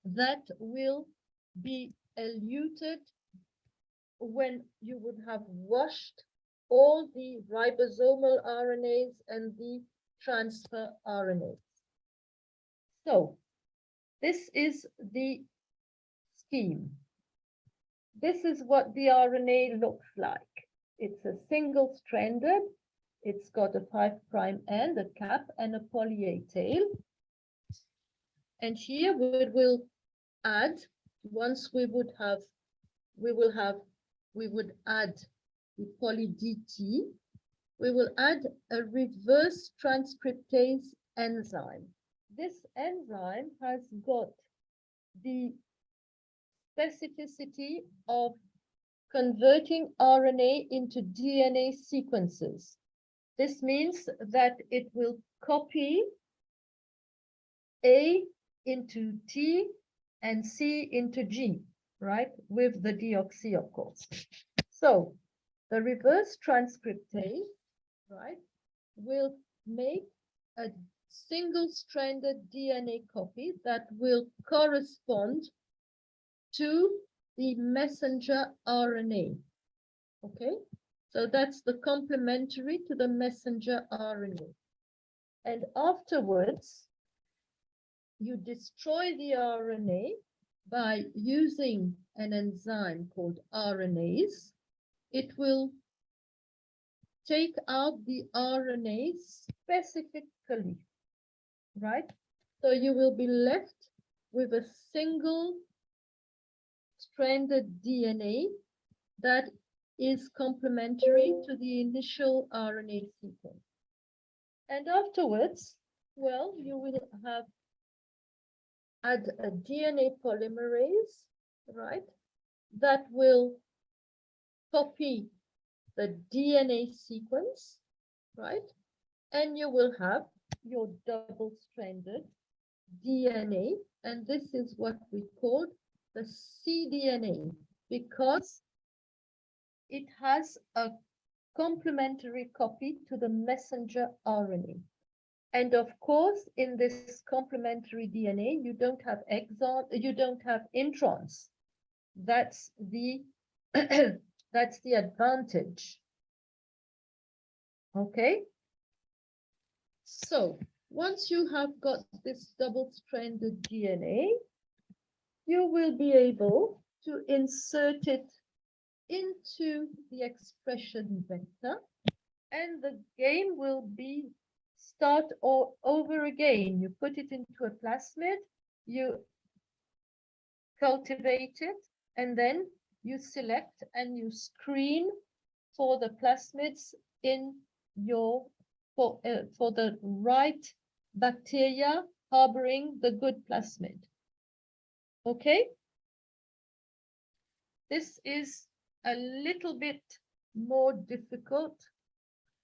that will be eluted when you would have washed all the ribosomal RNAs and the transfer RNAs. So this is the scheme. This is what the RNA looks like. It's a single-stranded. It's got a 5' end, a cap, and a poly-A tail. And here we will add, once we would add the poly-DT, we will add a reverse transcriptase enzyme. This enzyme has got the specificity of converting RNA into DNA sequences. This means that it will copy A into T and C into G, right? With the deoxy, of course. So the reverse transcriptase, right, will make a single-stranded DNA copy that will correspond to the messenger RNA. Okay, so that's the complementary to the messenger RNA. And afterwards, you destroy the RNA by using an enzyme called RNase. It will take out the RNA specifically, right? So you will be left with a single stranded DNA that is complementary to the initial RNA sequence. And afterwards, well, you will add a DNA polymerase, right? That will copy the DNA sequence, right? And you will have your double-stranded DNA, and this is what we call the cDNA, because it has a complementary copy to the messenger RNA. And of course, in this complementary DNA, you don't have exons, you don't have introns. That's the that's the advantage. Okay. So once you have got this double-stranded DNA, you will be able to insert it into the expression vector, and the game will be start all over again. You put it into a plasmid, you cultivate it, and then you select and you screen for the plasmids in your for the right bacteria harboring the good plasmid. Okay, this is a little bit more difficult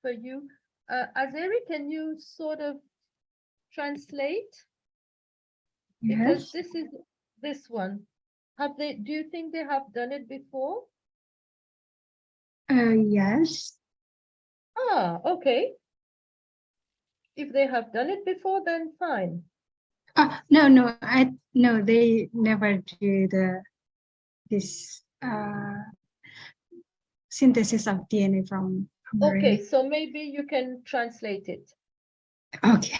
for you. Azeri, can you sort of translate? Yes. Because this is this one. Do you think they have done it before? Yes. Ah, okay. If they have done it before, then fine. No, they never do this synthesis of DNA from Okay, so maybe you can translate it. Okay.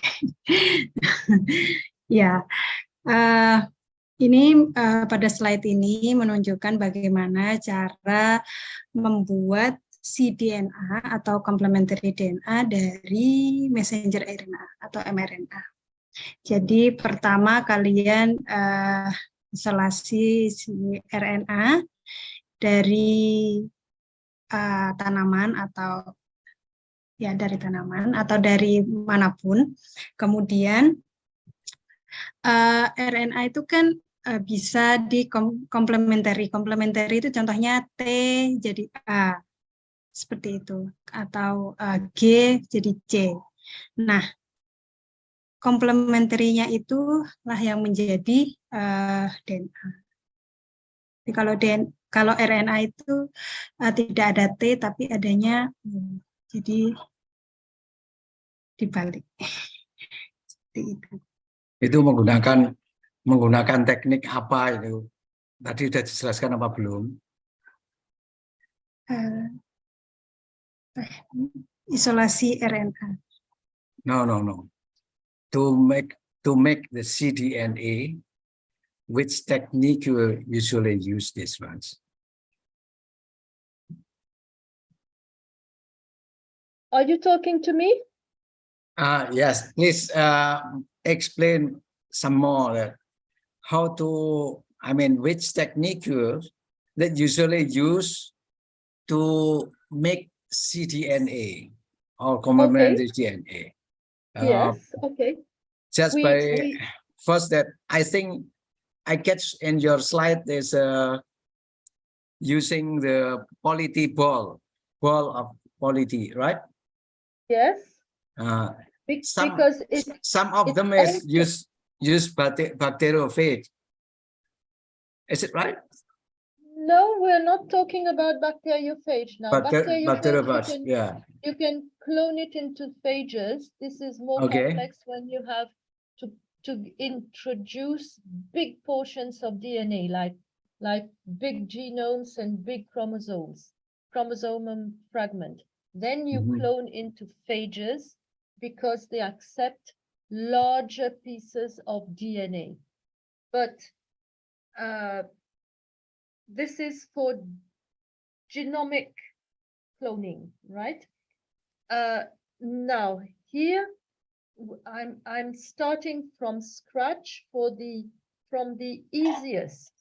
Ya, ini pada slide ini menunjukkan bagaimana cara membuat cDNA atau complementary DNA dari messenger RNA atau mRNA. Jadi pertama kalian isolasi si RNA dari tanaman atau dari tanaman atau dari manapun. Kemudian RNA itu kan bisa di komplementari. Komplementari itu contohnya T jadi A, seperti itu, atau G jadi C. Nah, komplementerinya itulah yang menjadi DNA. Jadi kalau RNA itu tidak ada T tapi adanya U, jadi dibalik. Seperti itu. Itu menggunakan teknik apa itu? Tadi sudah dijelaskan apa belum? Isolasi RNA. No. To make the cDNA, which technique you usually use this ones? Are you talking to me? Yes, please explain some more that how to, I mean, which technique that usually use to make cDNA or complementary DNA. Yes, okay. Just by first that I think I catch in your slide is using the poly ball of poly, right? Yes. Some Because it's of them is use bacteriophage. Is it right? No, we're not talking about bacteriophage now. Bacteriophage, yeah. You can clone it into phages. This is more complex when you have to introduce big portions of DNA, like big genomes and big chromosomes, chromosome fragment. Then you clone into phages because they accept larger pieces of DNA. But this is for genomic cloning, right? Now here I'm starting from scratch from the easiest.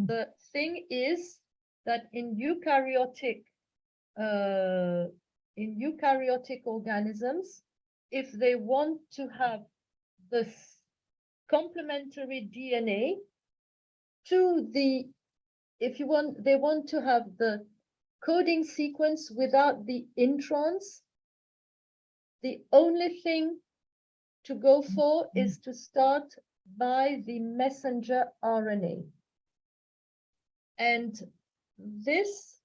The thing is that in eukaryotic organisms, if they want to have this complementary DNA to the they want to have the coding sequence without the introns, the only thing to go for is to start by the messenger RNA. And this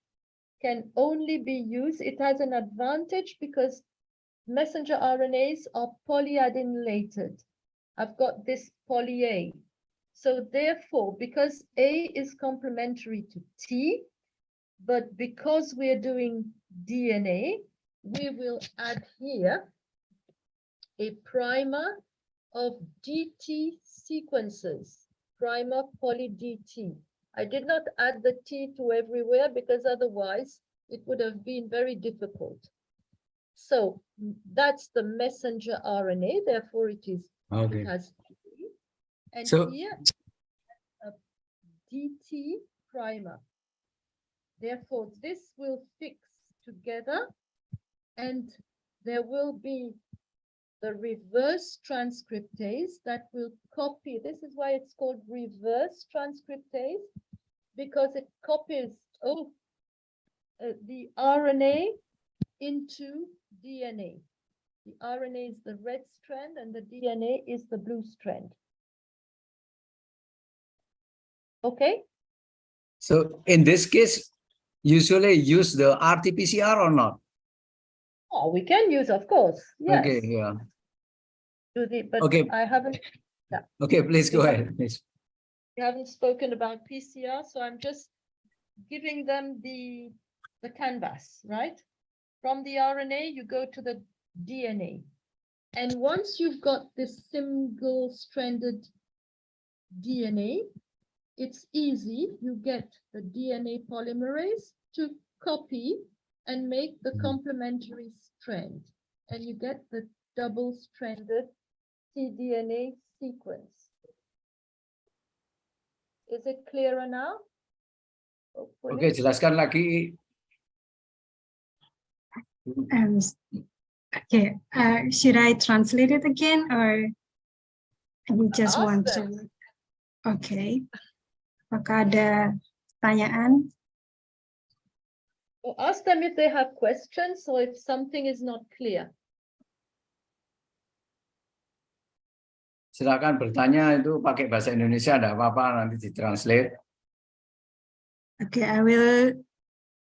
can only be used, it has an advantage because messenger RNAs are polyadenylated. I've got this poly A. So therefore, because A is complementary to T, but because we're doing DNA, we will add here a primer of DT sequences, primer poly DT. I did not add the T to everywhere because otherwise it would have been very difficult. So that's the messenger RNA, therefore it has T. And so, here, a DT primer. Therefore, this will fix together and there will be the reverse transcriptase that will copy. This is why it's called reverse transcriptase, because it copies the RNA into DNA. The RNA is the red strand and the DNA is the blue strand. Okay? So in this case, usually use the RT-PCR or not? Oh, we can use, of course. Yes. Okay, yeah. But okay. I haven't. Yeah. Okay, please go ahead. Please. We haven't spoken about PCR, so I'm just giving them the canvas, right? From the RNA, you go to the DNA. And once you've got this single-stranded DNA, it's easy. You get the DNA polymerase to copy and make the complementary strand. And you get the double-stranded cDNA sequence. Is it clearer now? Hopefully. Okay, jelaskan lagi. Okay, should I translate it again or you just want to? Okay. Apakah ada pertanyaan? Or ask them if they have questions or if something is not clear. Silakan bertanya itu pakai bahasa Indonesia, ada apa-apa nanti ditranslate. Okay, I will.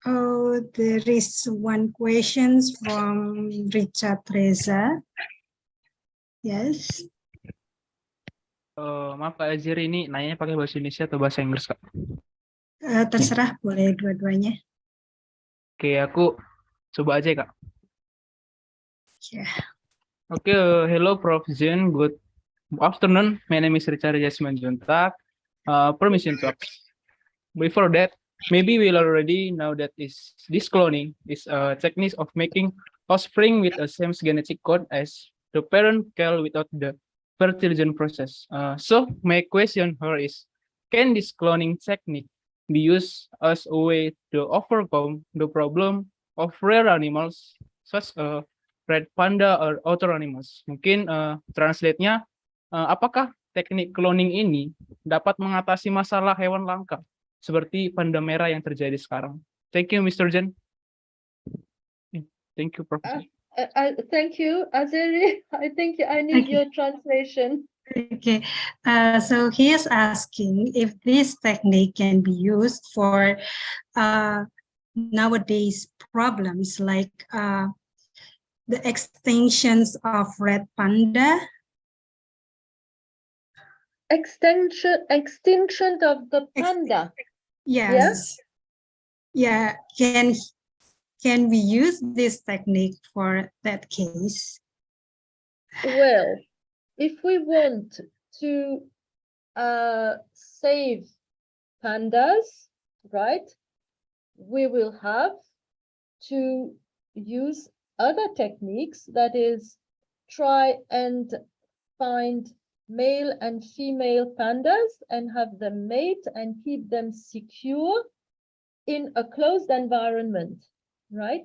Oh, there is one question from Richard Reza. Yes. Maaf Kak Azir, ini nanya pakai bahasa Indonesia atau bahasa Inggris Kak? Terserah, boleh dua-duanya. Oke, aku coba aja Kak. Yeah. Okay, hello Prof. Zen. Good afternoon. My name is Richard Jasmine Juntak. Permission to ask. Before that, maybe we'll already know that this cloning is a technique of making offspring with the same genetic code as the parent cell without the fertilization process. So my question here is, can this cloning technique be used as a way to overcome the problem of rare animals such as red panda or other animals? Mungkin translate-nya, apakah teknik cloning ini dapat mengatasi masalah hewan langka seperti panda merah yang terjadi sekarang? Thank you, Mr. Jen. Thank you, Professor. Thank you, Azeri. I think I need Okay. your translation. Okay, so he is asking if this technique can be used for nowadays problems like the extinctions of red panda. Extinction of the panda. Yes. Yeah. Can we use this technique for that case? Well, if we want to save pandas, right, we will have to use other techniques, that is, try and find male and female pandas and have them mate and keep them secure in a closed environment, right?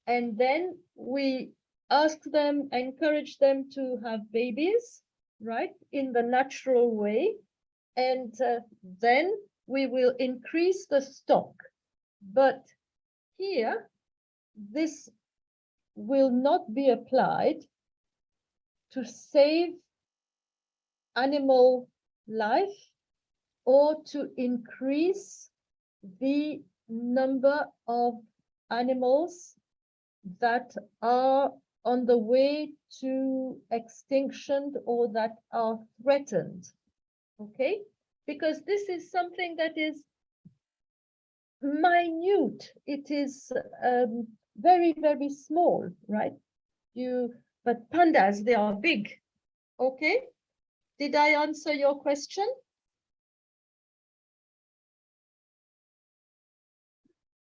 And then we ask them, encourage them to have babies, right, in the natural way. And then we will increase the stock. But here, this will not be applied to save animal life or to increase the number of animals that are on the way to extinction or that are threatened. Okay, because this is something that is minute. It is very, very small, right? But pandas, they are big. Okay, did I answer your question?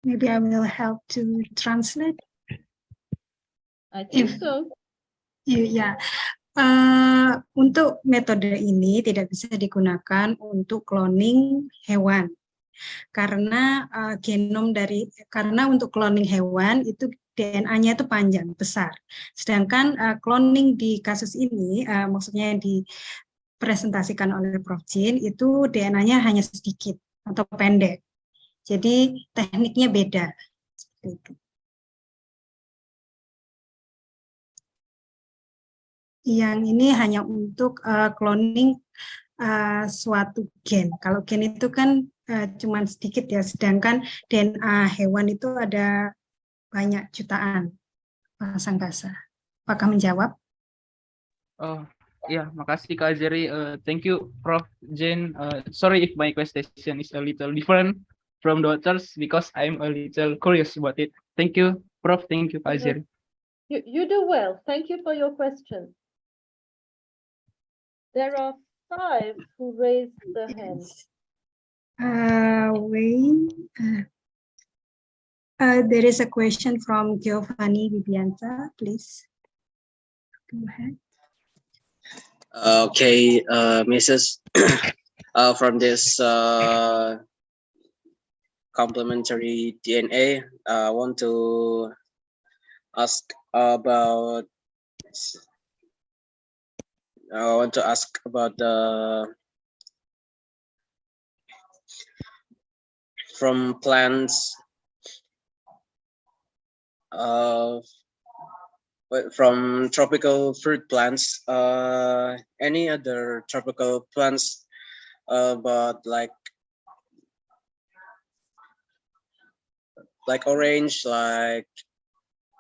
Maybe I will help to translate. I think so. Ya, untuk metode ini tidak bisa digunakan untuk cloning hewan karena karena untuk cloning hewan itu DNA-nya itu panjang besar. Sedangkan cloning di kasus ini maksudnya yang dipresentasikan oleh Prof Jin itu DNA-nya hanya sedikit atau pendek. Jadi tekniknya beda. Seperti itu. Yang ini hanya untuk cloning suatu gen. Kalau gen itu kan cuma sedikit ya, sedangkan DNA hewan itu ada banyak jutaan pasang kasa. Apakah menjawab? Oh, ya, makasih Kak Azeri. Thank you, Prof. Jane. Sorry if my question is a little different from the others because I'm a little curious about it. Thank you, Prof. Thank you, Kak Azeri. You do well. Thank you for your question. There are 5 who raised their hands. There is a question from Giovanni Vivianta, please. Go ahead. Okay, Mrs. From this complementary DNA, I want to ask about the from plants from tropical fruit plants, any other tropical plants, but like orange, like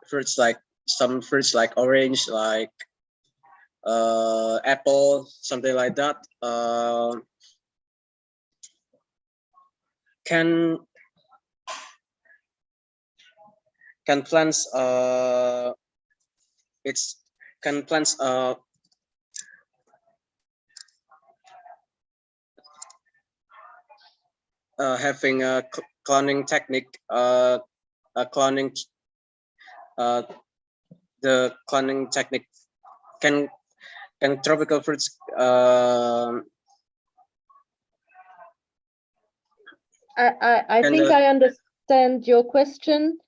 fruits, like some fruits like orange, like apple, something like that. Can plants having a cloning technique, the cloning technique? Can tropical fruits I Can think the- I understand your question.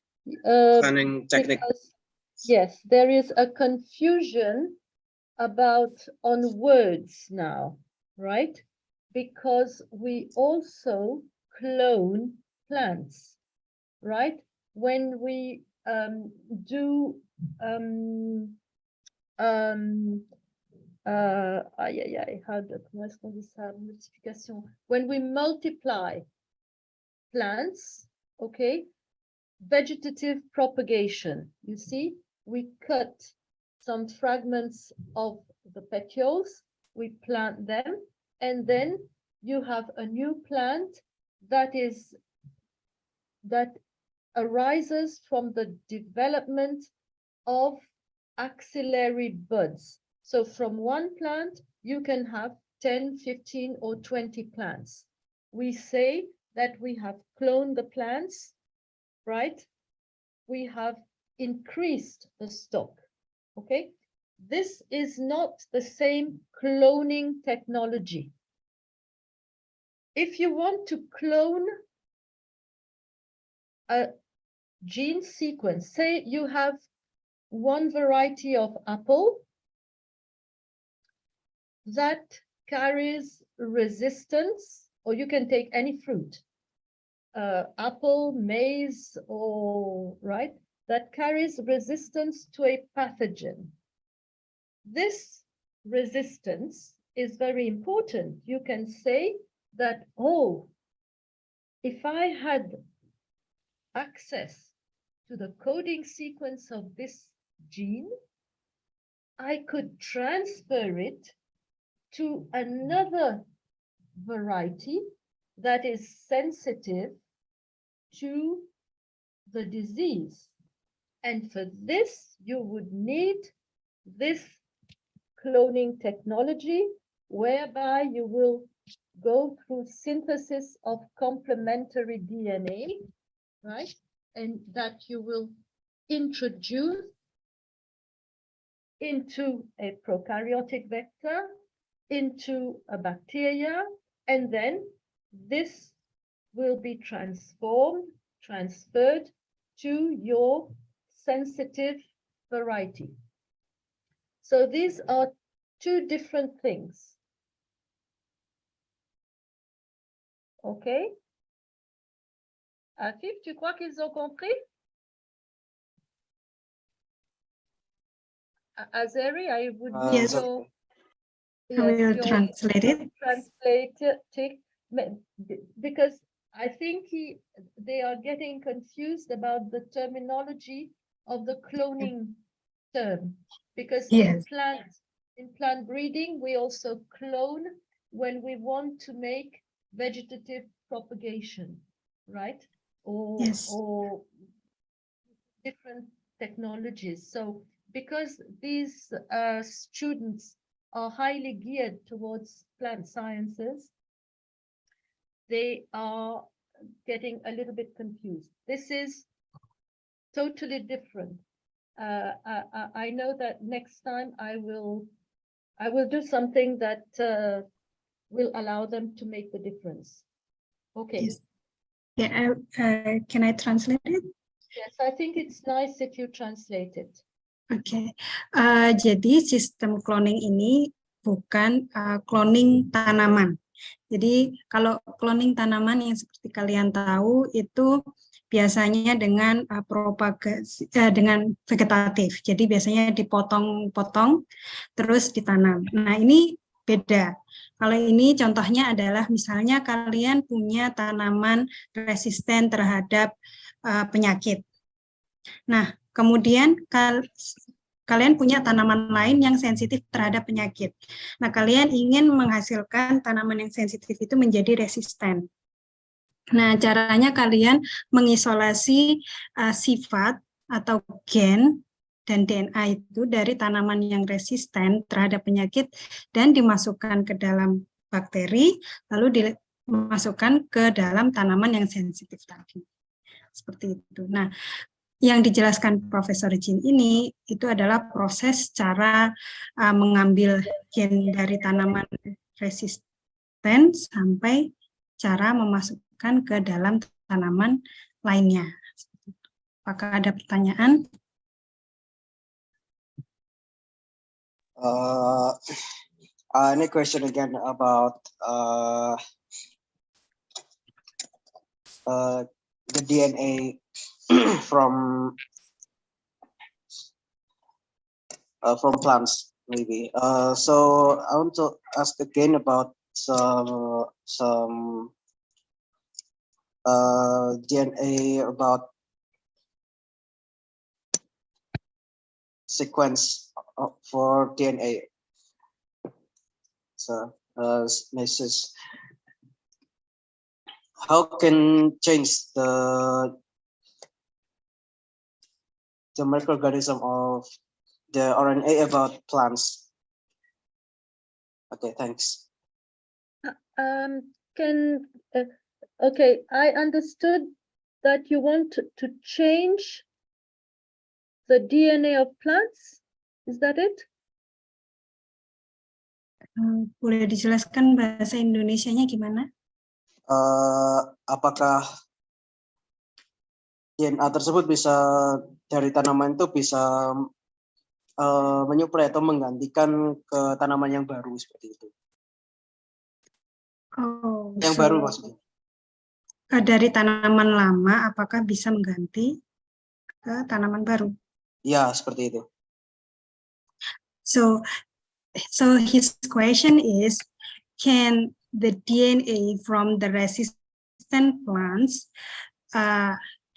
cloning technique? Because, yes, there is a confusion on words now, right? Because we also clone plants, right? When we do comment est-ce qu'on dit ça? Multiplication. When we multiply plants, okay, vegetative propagation, you see, we cut some fragments of the petioles, we plant them, and then you have a new plant that arises from the development of axillary buds. So from one plant, you can have 10, 15, or 20 plants. We say that we have cloned the plants, right? We have increased the stock, okay? This is not the same cloning technology. If you want to clone a gene sequence, say you have one variety of apple that carries resistance, or you can take any fruit, apple, maize, or right, that carries resistance to a pathogen. This resistance is very important. You can say that, oh, if I had access to the coding sequence of this gene, I could transfer it to another variety that is sensitive to the disease. And for this, you would need this cloning technology, whereby you will go through synthesis of complementary DNA, right? And that you will introduce into a prokaryotic vector, into a bacteria, and then this will be transferred to your sensitive variety. So these are two different things. Okay? Afif, tu crois qu'ils ont compris? Azeri, I would need Yes. your... I will translate it. Translate it, because I think they are getting confused about the terminology of the cloning term, because Yes. in plant breeding, we also clone when we want to make vegetative propagation, right? Or, Yes. or different technologies. So because these students are highly geared towards plant sciences, they are getting a little bit confused. This is totally different. I know that next time I will do something that will allow them to make the difference. Okay. Yes. Yeah, can I translate it? Yes, I think it's nice if you translate it. Oke, jadi sistem cloning ini bukan cloning tanaman. Jadi kalau cloning tanaman yang seperti kalian tahu itu biasanya dengan propagasi dengan vegetatif. Jadi biasanya dipotong-potong terus ditanam. Nah, ini beda. Kalau ini contohnya adalah misalnya kalian punya tanaman resisten terhadap penyakit. Nah, kemudian kalian punya tanaman lain yang sensitif terhadap penyakit. Nah, kalian ingin menghasilkan tanaman yang sensitif itu menjadi resisten. Nah, caranya kalian mengisolasi sifat atau gen dan DNA itu dari tanaman yang resisten terhadap penyakit dan dimasukkan ke dalam bakteri, lalu dimasukkan ke dalam tanaman yang sensitif tadi. Seperti itu. Nah, Yang dijelaskan Profesor Jin ini itu adalah proses cara mengambil gen dari tanaman resisten sampai cara memasukkan ke dalam tanaman lainnya. Apakah ada pertanyaan? Any question again about the DNA from plants, maybe. So I want to ask again about some DNA about sequence for DNA. So, Mrs. How can change the microorganism of the RNA about plants? Okay, thanks. Okay, I understood that you want to change the DNA of plants. Is that it? Boleh dijelaskan bahasa Indonesianya gimana? Apakah DNA tersebut bisa dari tanaman itu bisa menyuplai atau menggantikan ke tanaman yang baru seperti itu? Oh, Yang baru maksudnya? Dari tanaman lama, apakah bisa mengganti ke tanaman baru? Ya, seperti itu. So his question is, can the DNA from the resistant plants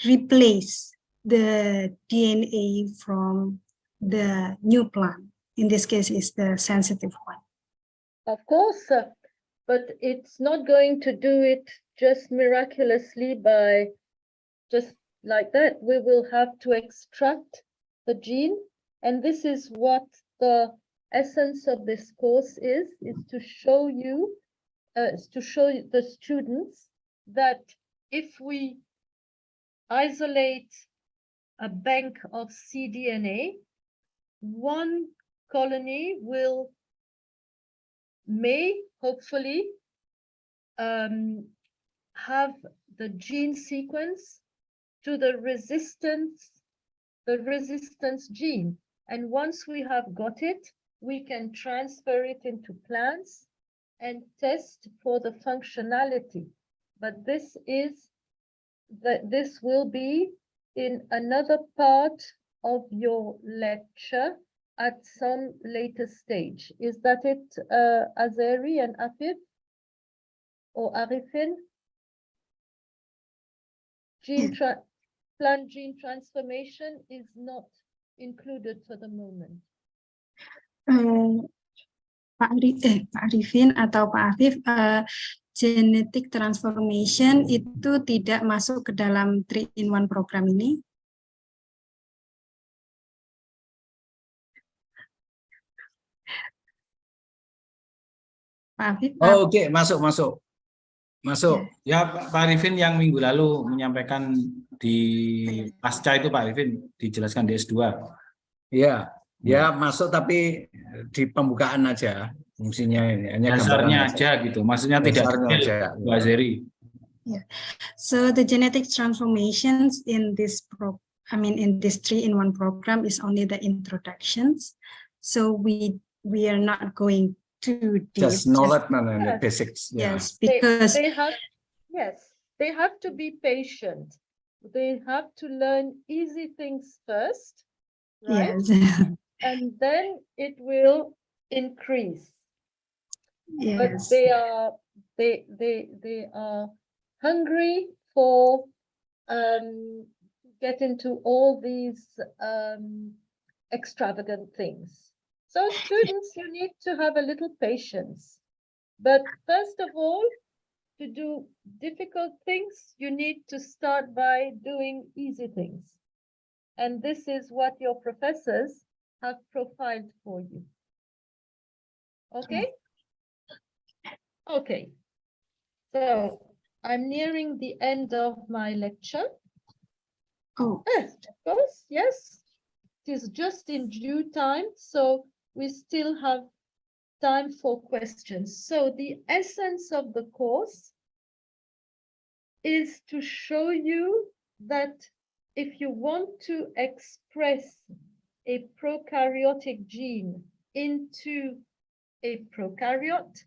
replace the DNA from the new plant? In this case, is the sensitive one. Of course, but it's not going to do it just miraculously by just like that. We will have to extract the gene, and this is what the essence of this course is to show you, to show the students that if we isolate a bank of cDNA, one colony may hopefully have the gene sequence to the resistance gene. And once we have got it, we can transfer it into plants and test for the functionality. But this will be in another part of your lecture at some later stage. Is that it, Azeri and Afif? Or Arifin? Plant gene transformation is not included for the moment. Pak Arifin atau Pak Afif, genetic transformation itu tidak masuk ke dalam 3-in-1 program ini? Pak Afif? Oh, oke, masuk. Ya, Pak Arifin yang minggu lalu menyampaikan di pasca itu, Pak Arifin dijelaskan di S2. Ya masuk, tapi di pembukaan aja fungsinya ini. Hanya dasarnya aja gitu, maksudnya tidak detail, Bu Azeri. Yeah. So the genetic transformations in this in this 3-in-1 program is only the introductions. So we are not going to just knowledge and the basics. Yes, because they have to be patient. They have to learn easy things first, right? Yes. And then it will increase. Yes. But they are hungry for get into all these extravagant things. So students, you need to have a little patience. But first of all, to do difficult things, you need to start by doing easy things. And this is what your professors have profiled for you. Okay? Okay. So I'm nearing the end of my lecture. Oh, Yes, of course, yes. It is just in due time, so we still have time for questions. So the essence of the course is to show you that if you want to express a prokaryotic gene into a prokaryote,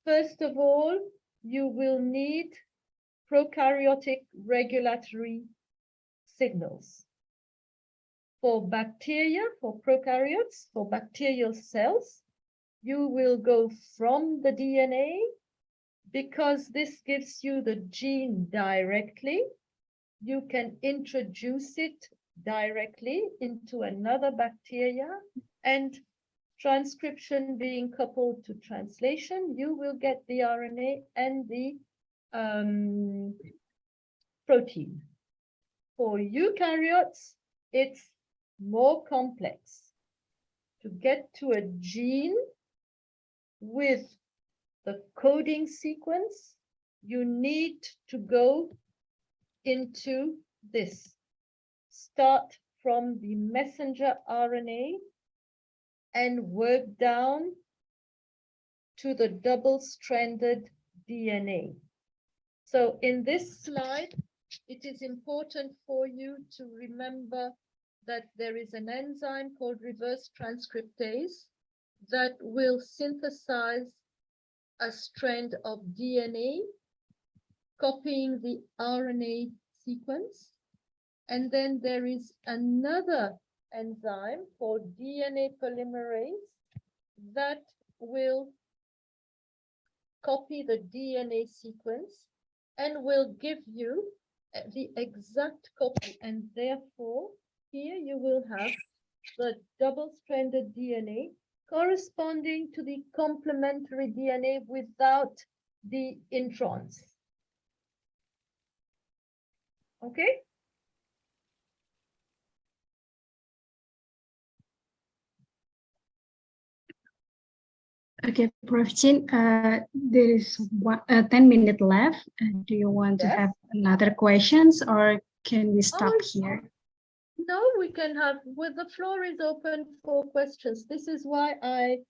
first of all, you will need prokaryotic regulatory signals. For bacteria, for prokaryotes, for bacterial cells, you will go from the DNA because this gives you the gene directly. You can introduce it directly into another bacteria, and transcription being coupled to translation, you will get the RNA and the protein. For eukaryotes, it's more complex. To get to a gene with the coding sequence, you need to go into this. Start from the messenger RNA and work down to the double-stranded DNA. So in this slide, it is important for you to remember that there is an enzyme called reverse transcriptase that will synthesize a strand of DNA, copying the RNA sequence. And then there is another enzyme called DNA polymerase that will copy the DNA sequence and will give you the exact copy. And therefore, here you will have the double-stranded DNA corresponding to the complementary DNA without the introns. Okay? okay, Prof. Chin, there is 10 minutes left. Do you want to Yes. have another questions or can we stop here? No, we can have, well, the floor is open for questions. This is why I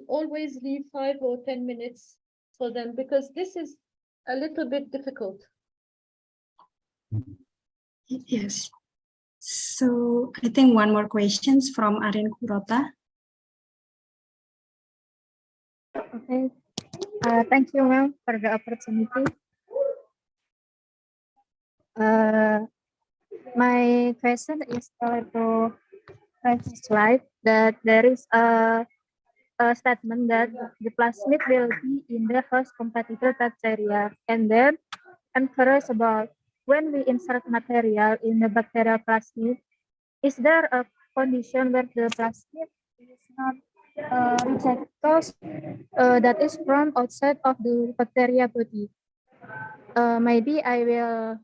always leave 5 or 10 minutes for them, because this is a little bit difficult. Yes. So I think one more questions from Arin Kurota. Okay. Thank you, ma'am, for the opportunity. My question is to previous slide that there is a statement that the plasmid will be in the host compatible bacteria. And then I'm curious about when we insert material in the bacterial plasmid, is there a condition where the plasmid is not receptors that is from outside of the bacteria body? Maybe I will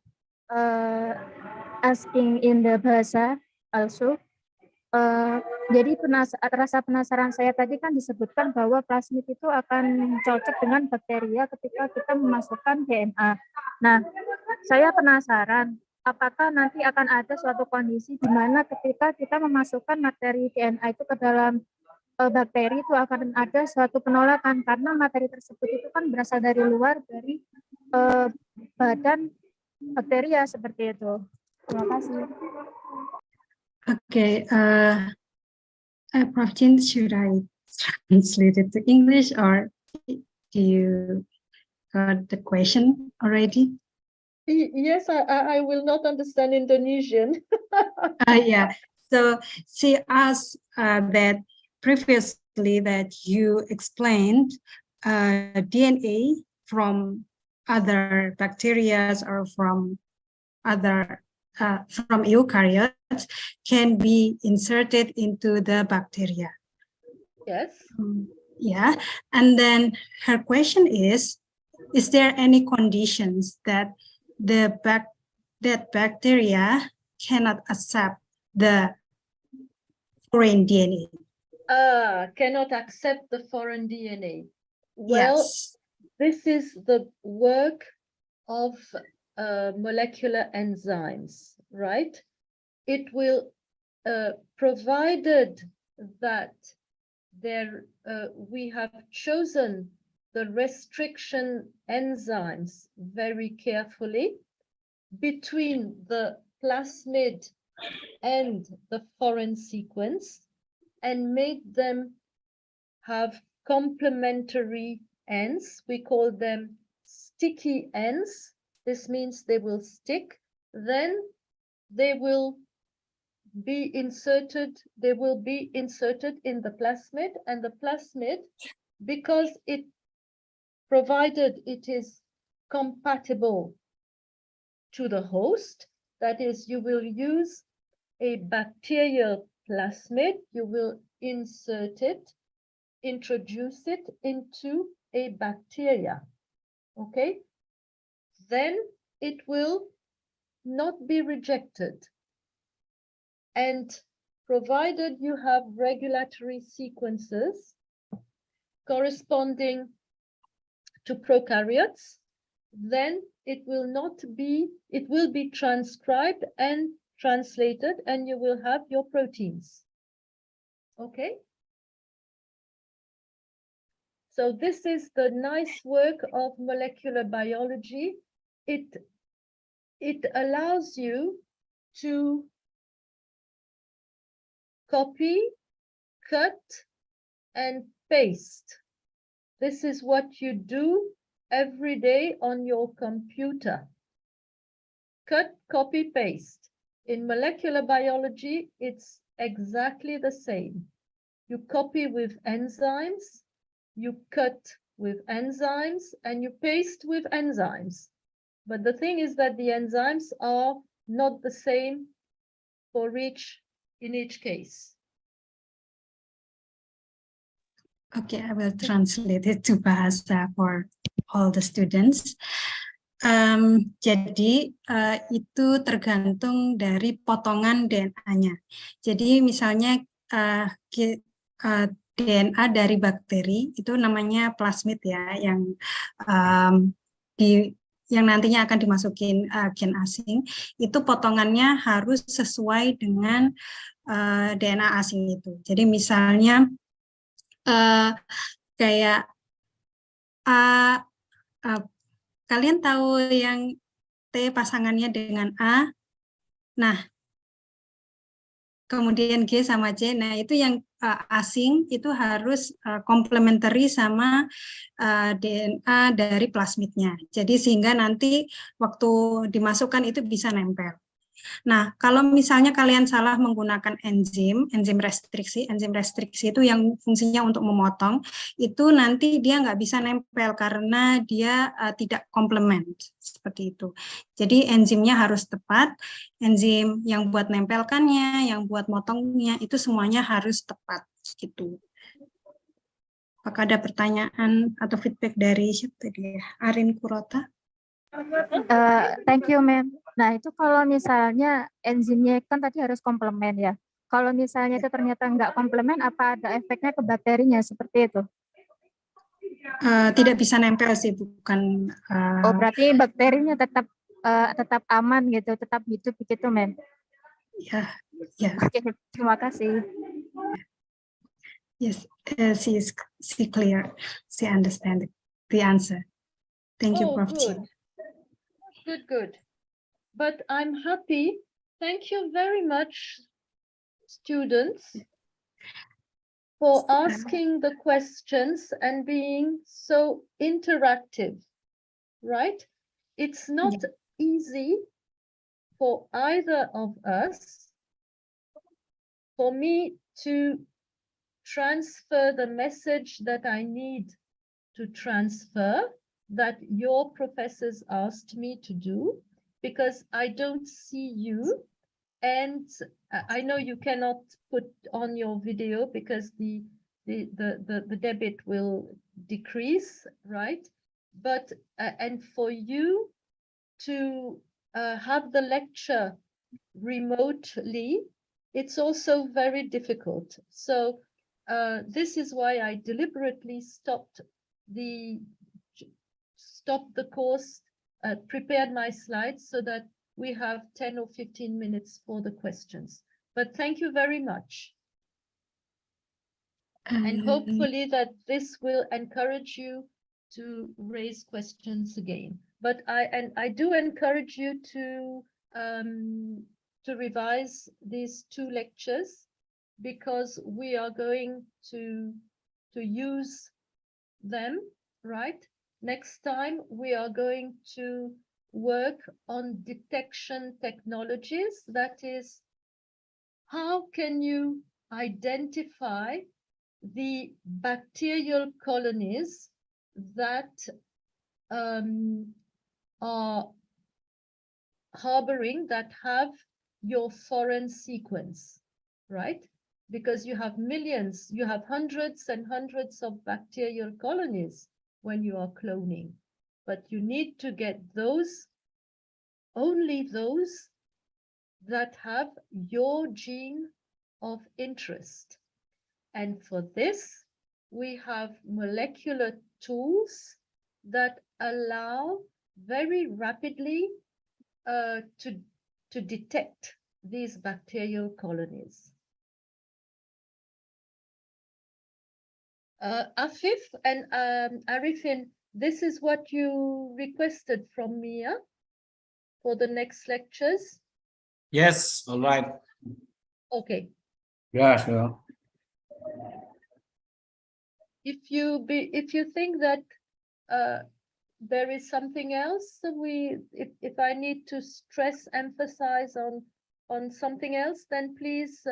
asking in the bahasa also. Jadi rasa penasaran saya tadi kan disebutkan bahwa plasmid itu akan cocok dengan bakteria ketika kita memasukkan DNA. Nah, saya penasaran apakah nanti akan ada suatu kondisi di mana ketika kita memasukkan materi DNA itu ke dalam bakteri itu akan ada suatu penolakan karena materi tersebut itu kan berasal dari luar dari badan bakteria seperti itu. Terima kasih. Okay, Prof. Chin, should I translate it to English or do you got the question already? Yes, I will not understand Indonesian. Yeah, so she asked that previously that you explained DNA from other bacteria or from other from eukaryotes can be inserted into the bacteria. Yes. Yeah, and then her question is there any conditions that that bacteria cannot accept the foreign DNA? Cannot accept the foreign DNA. Well, Yes. this is the work of molecular enzymes, right? It will, provided that we have chosen the restriction enzymes very carefully between the plasmid and the foreign sequence and made them have complementary ends. We call them sticky ends. This means they will stick. Then they will be inserted in the plasmid, and the plasmid, because it provided it is compatible to the host, that is, you will use a bacterial plasmid, you will introduce it into a bacteria, okay? Then it will not be rejected. And provided you have regulatory sequences corresponding to prokaryotes, then it will be transcribed and translated, and you will have your proteins. Okay? So this is the nice work of molecular biology. It allows you to copy, cut, and paste. This is what you do every day on your computer. Cut, copy, paste. In molecular biology, it's exactly the same. You copy with enzymes, you cut with enzymes, and you paste with enzymes. But the thing is that the enzymes are not the same in each case. Okay, I will translate it to Bahasa for all the students. Jadi itu tergantung dari potongan DNA-nya. Jadi misalnya DNA dari bakteri itu namanya plasmid ya, yang nantinya akan dimasukin gen asing, itu potongannya harus sesuai dengan DNA asing itu. Jadi misalnya kayak kalian tahu yang T pasangannya dengan A, nah kemudian G sama C, nah itu yang asing itu harus komplementari sama DNA dari plasmidnya. Jadi sehingga nanti waktu dimasukkan itu bisa nempel. Nah, kalau misalnya kalian salah menggunakan enzim restriksi itu yang fungsinya untuk memotong, itu nanti dia nggak bisa nempel karena dia tidak komplement, seperti itu. Jadi enzimnya harus tepat, enzim yang buat nempelkannya, yang buat motongnya, itu semuanya harus tepat, gitu. Apakah ada pertanyaan atau feedback dari siapa tadi ya? Arin Kurota? Thank you, ma'am. Nah, itu kalau misalnya enzimnya kan tadi harus komplement ya. Kalau misalnya itu ternyata nggak komplement, apa ada efeknya ke bakterinya seperti itu? Tidak bisa nempel sih, bukan. Oh, berarti bakterinya tetap aman gitu, tetap hidup begitu, ma'am? Ya, ya. Oke, terima kasih. Yes, she clear, she understand the answer. Thank you, Prof. Good. But I'm happy. Thank you very much, students, for asking the questions and being so interactive, right? It's not easy for either of us, for me to transfer the message that I need to transfer, that your professors asked me to do, because I don't see you, and I know you cannot put on your video because the debit will decrease, right? But and for you to have the lecture remotely, it's also very difficult. So this is why I deliberately stopped the course prepared my slides so that we have 10 or 15 minutes for the questions. But thank you very much. And hopefully that this will encourage you to raise questions again. But I do encourage you to revise these 2 lectures, because we are going to use them, right? Next time we are going to work on detection technologies. That is, how can you identify the bacterial colonies that are harboring, that have your foreign sequence, right? Because you have millions, you have hundreds and hundreds of bacterial colonies when you are cloning, but you need to get those, only those that have your gene of interest. And for this, we have molecular tools that allow very rapidly to detect these bacterial colonies. Afif and Arifin, this is what you requested from me for the next lectures. Yes, all right. Okay. Yeah, sure. If you think that there is something else, if I need to emphasize on something else, then please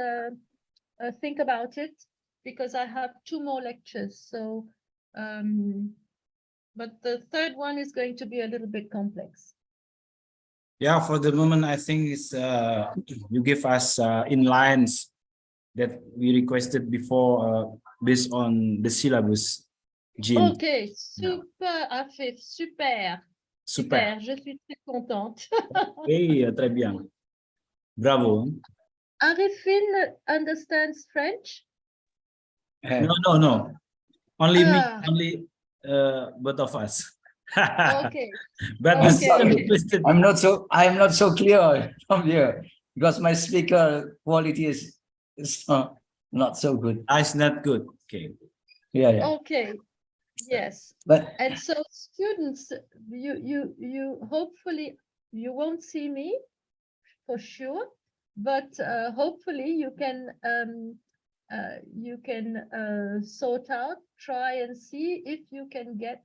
think about it, because I have 2 more lectures. So, but the 3rd one is going to be a little bit complex. Yeah, for the moment, I think it's you give us inlines that we requested before based on the syllabus. Jean. Ok, super, Afif, super. Super. Je suis très contente. Hey, très bien. Bravo. Arifin understands French? No. Only me, Ah. only both of us. Okay. But Okay. I'm not so clear from here because my speaker quality is not so good. It's not good. Okay. Yeah. Okay. Yes. But And so students, you hopefully you won't see me for sure, but hopefully you can sort out, try and see if you can get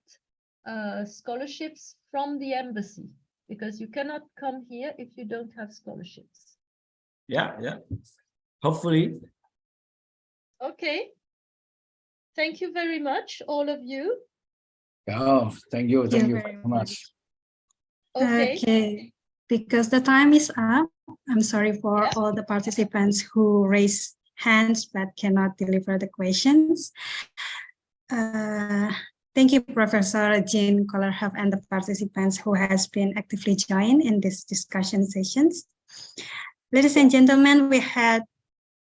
scholarships from the embassy, because you cannot come here if you don't have scholarships. Yeah. Hopefully. Okay. Thank you very much, all of you. oh, thank you very much. Okay. Because the time is up, I'm sorry for all the participants who raised hands but cannot deliver the questions. Thank you, Professor Jean Kallerhoff, and the participants who has been actively joined in this discussion sessions. Ladies and gentlemen, we had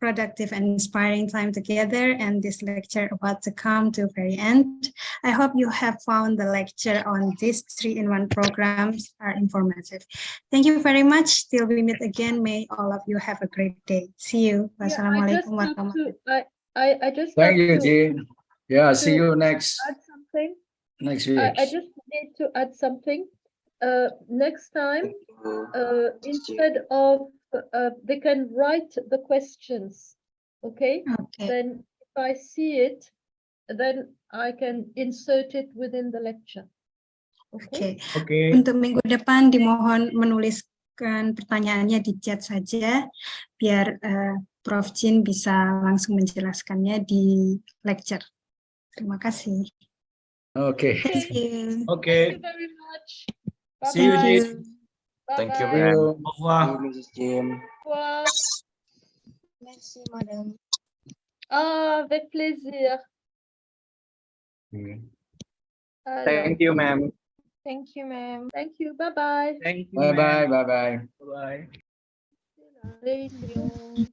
productive and inspiring time together, and this lecture about to come to a very end. I hope you have found the lecture on these 3-in-1 programs are informative. Thank you very much. Till we meet again, may all of you have a great day. See you. Wassalamualaikum warahmatullahi wabarakatuh. I just Thank you, Jean. Yeah, see you next week. I just need to add something. Next time, instead of they can write the questions, okay? Then if I see it, then I can insert it within the lecture. Okay. Untuk minggu depan dimohon menuliskan pertanyaannya di chat saja, biar Prof Jean bisa langsung menjelaskannya di lecture. Terima kasih. Okay. Thank you. Thank you very much. Bye-bye. See you, Jean. Thank you, Bye-bye. ma'am. Au revoir. Mrs. Jim. Au revoir. Merci, madame. Ah, avec plaisir. Alors, Thank you, ma'am. Thank you, ma'am. thank you. Bye-bye. Thank you, ma'am. Bye. Bye. Réunion.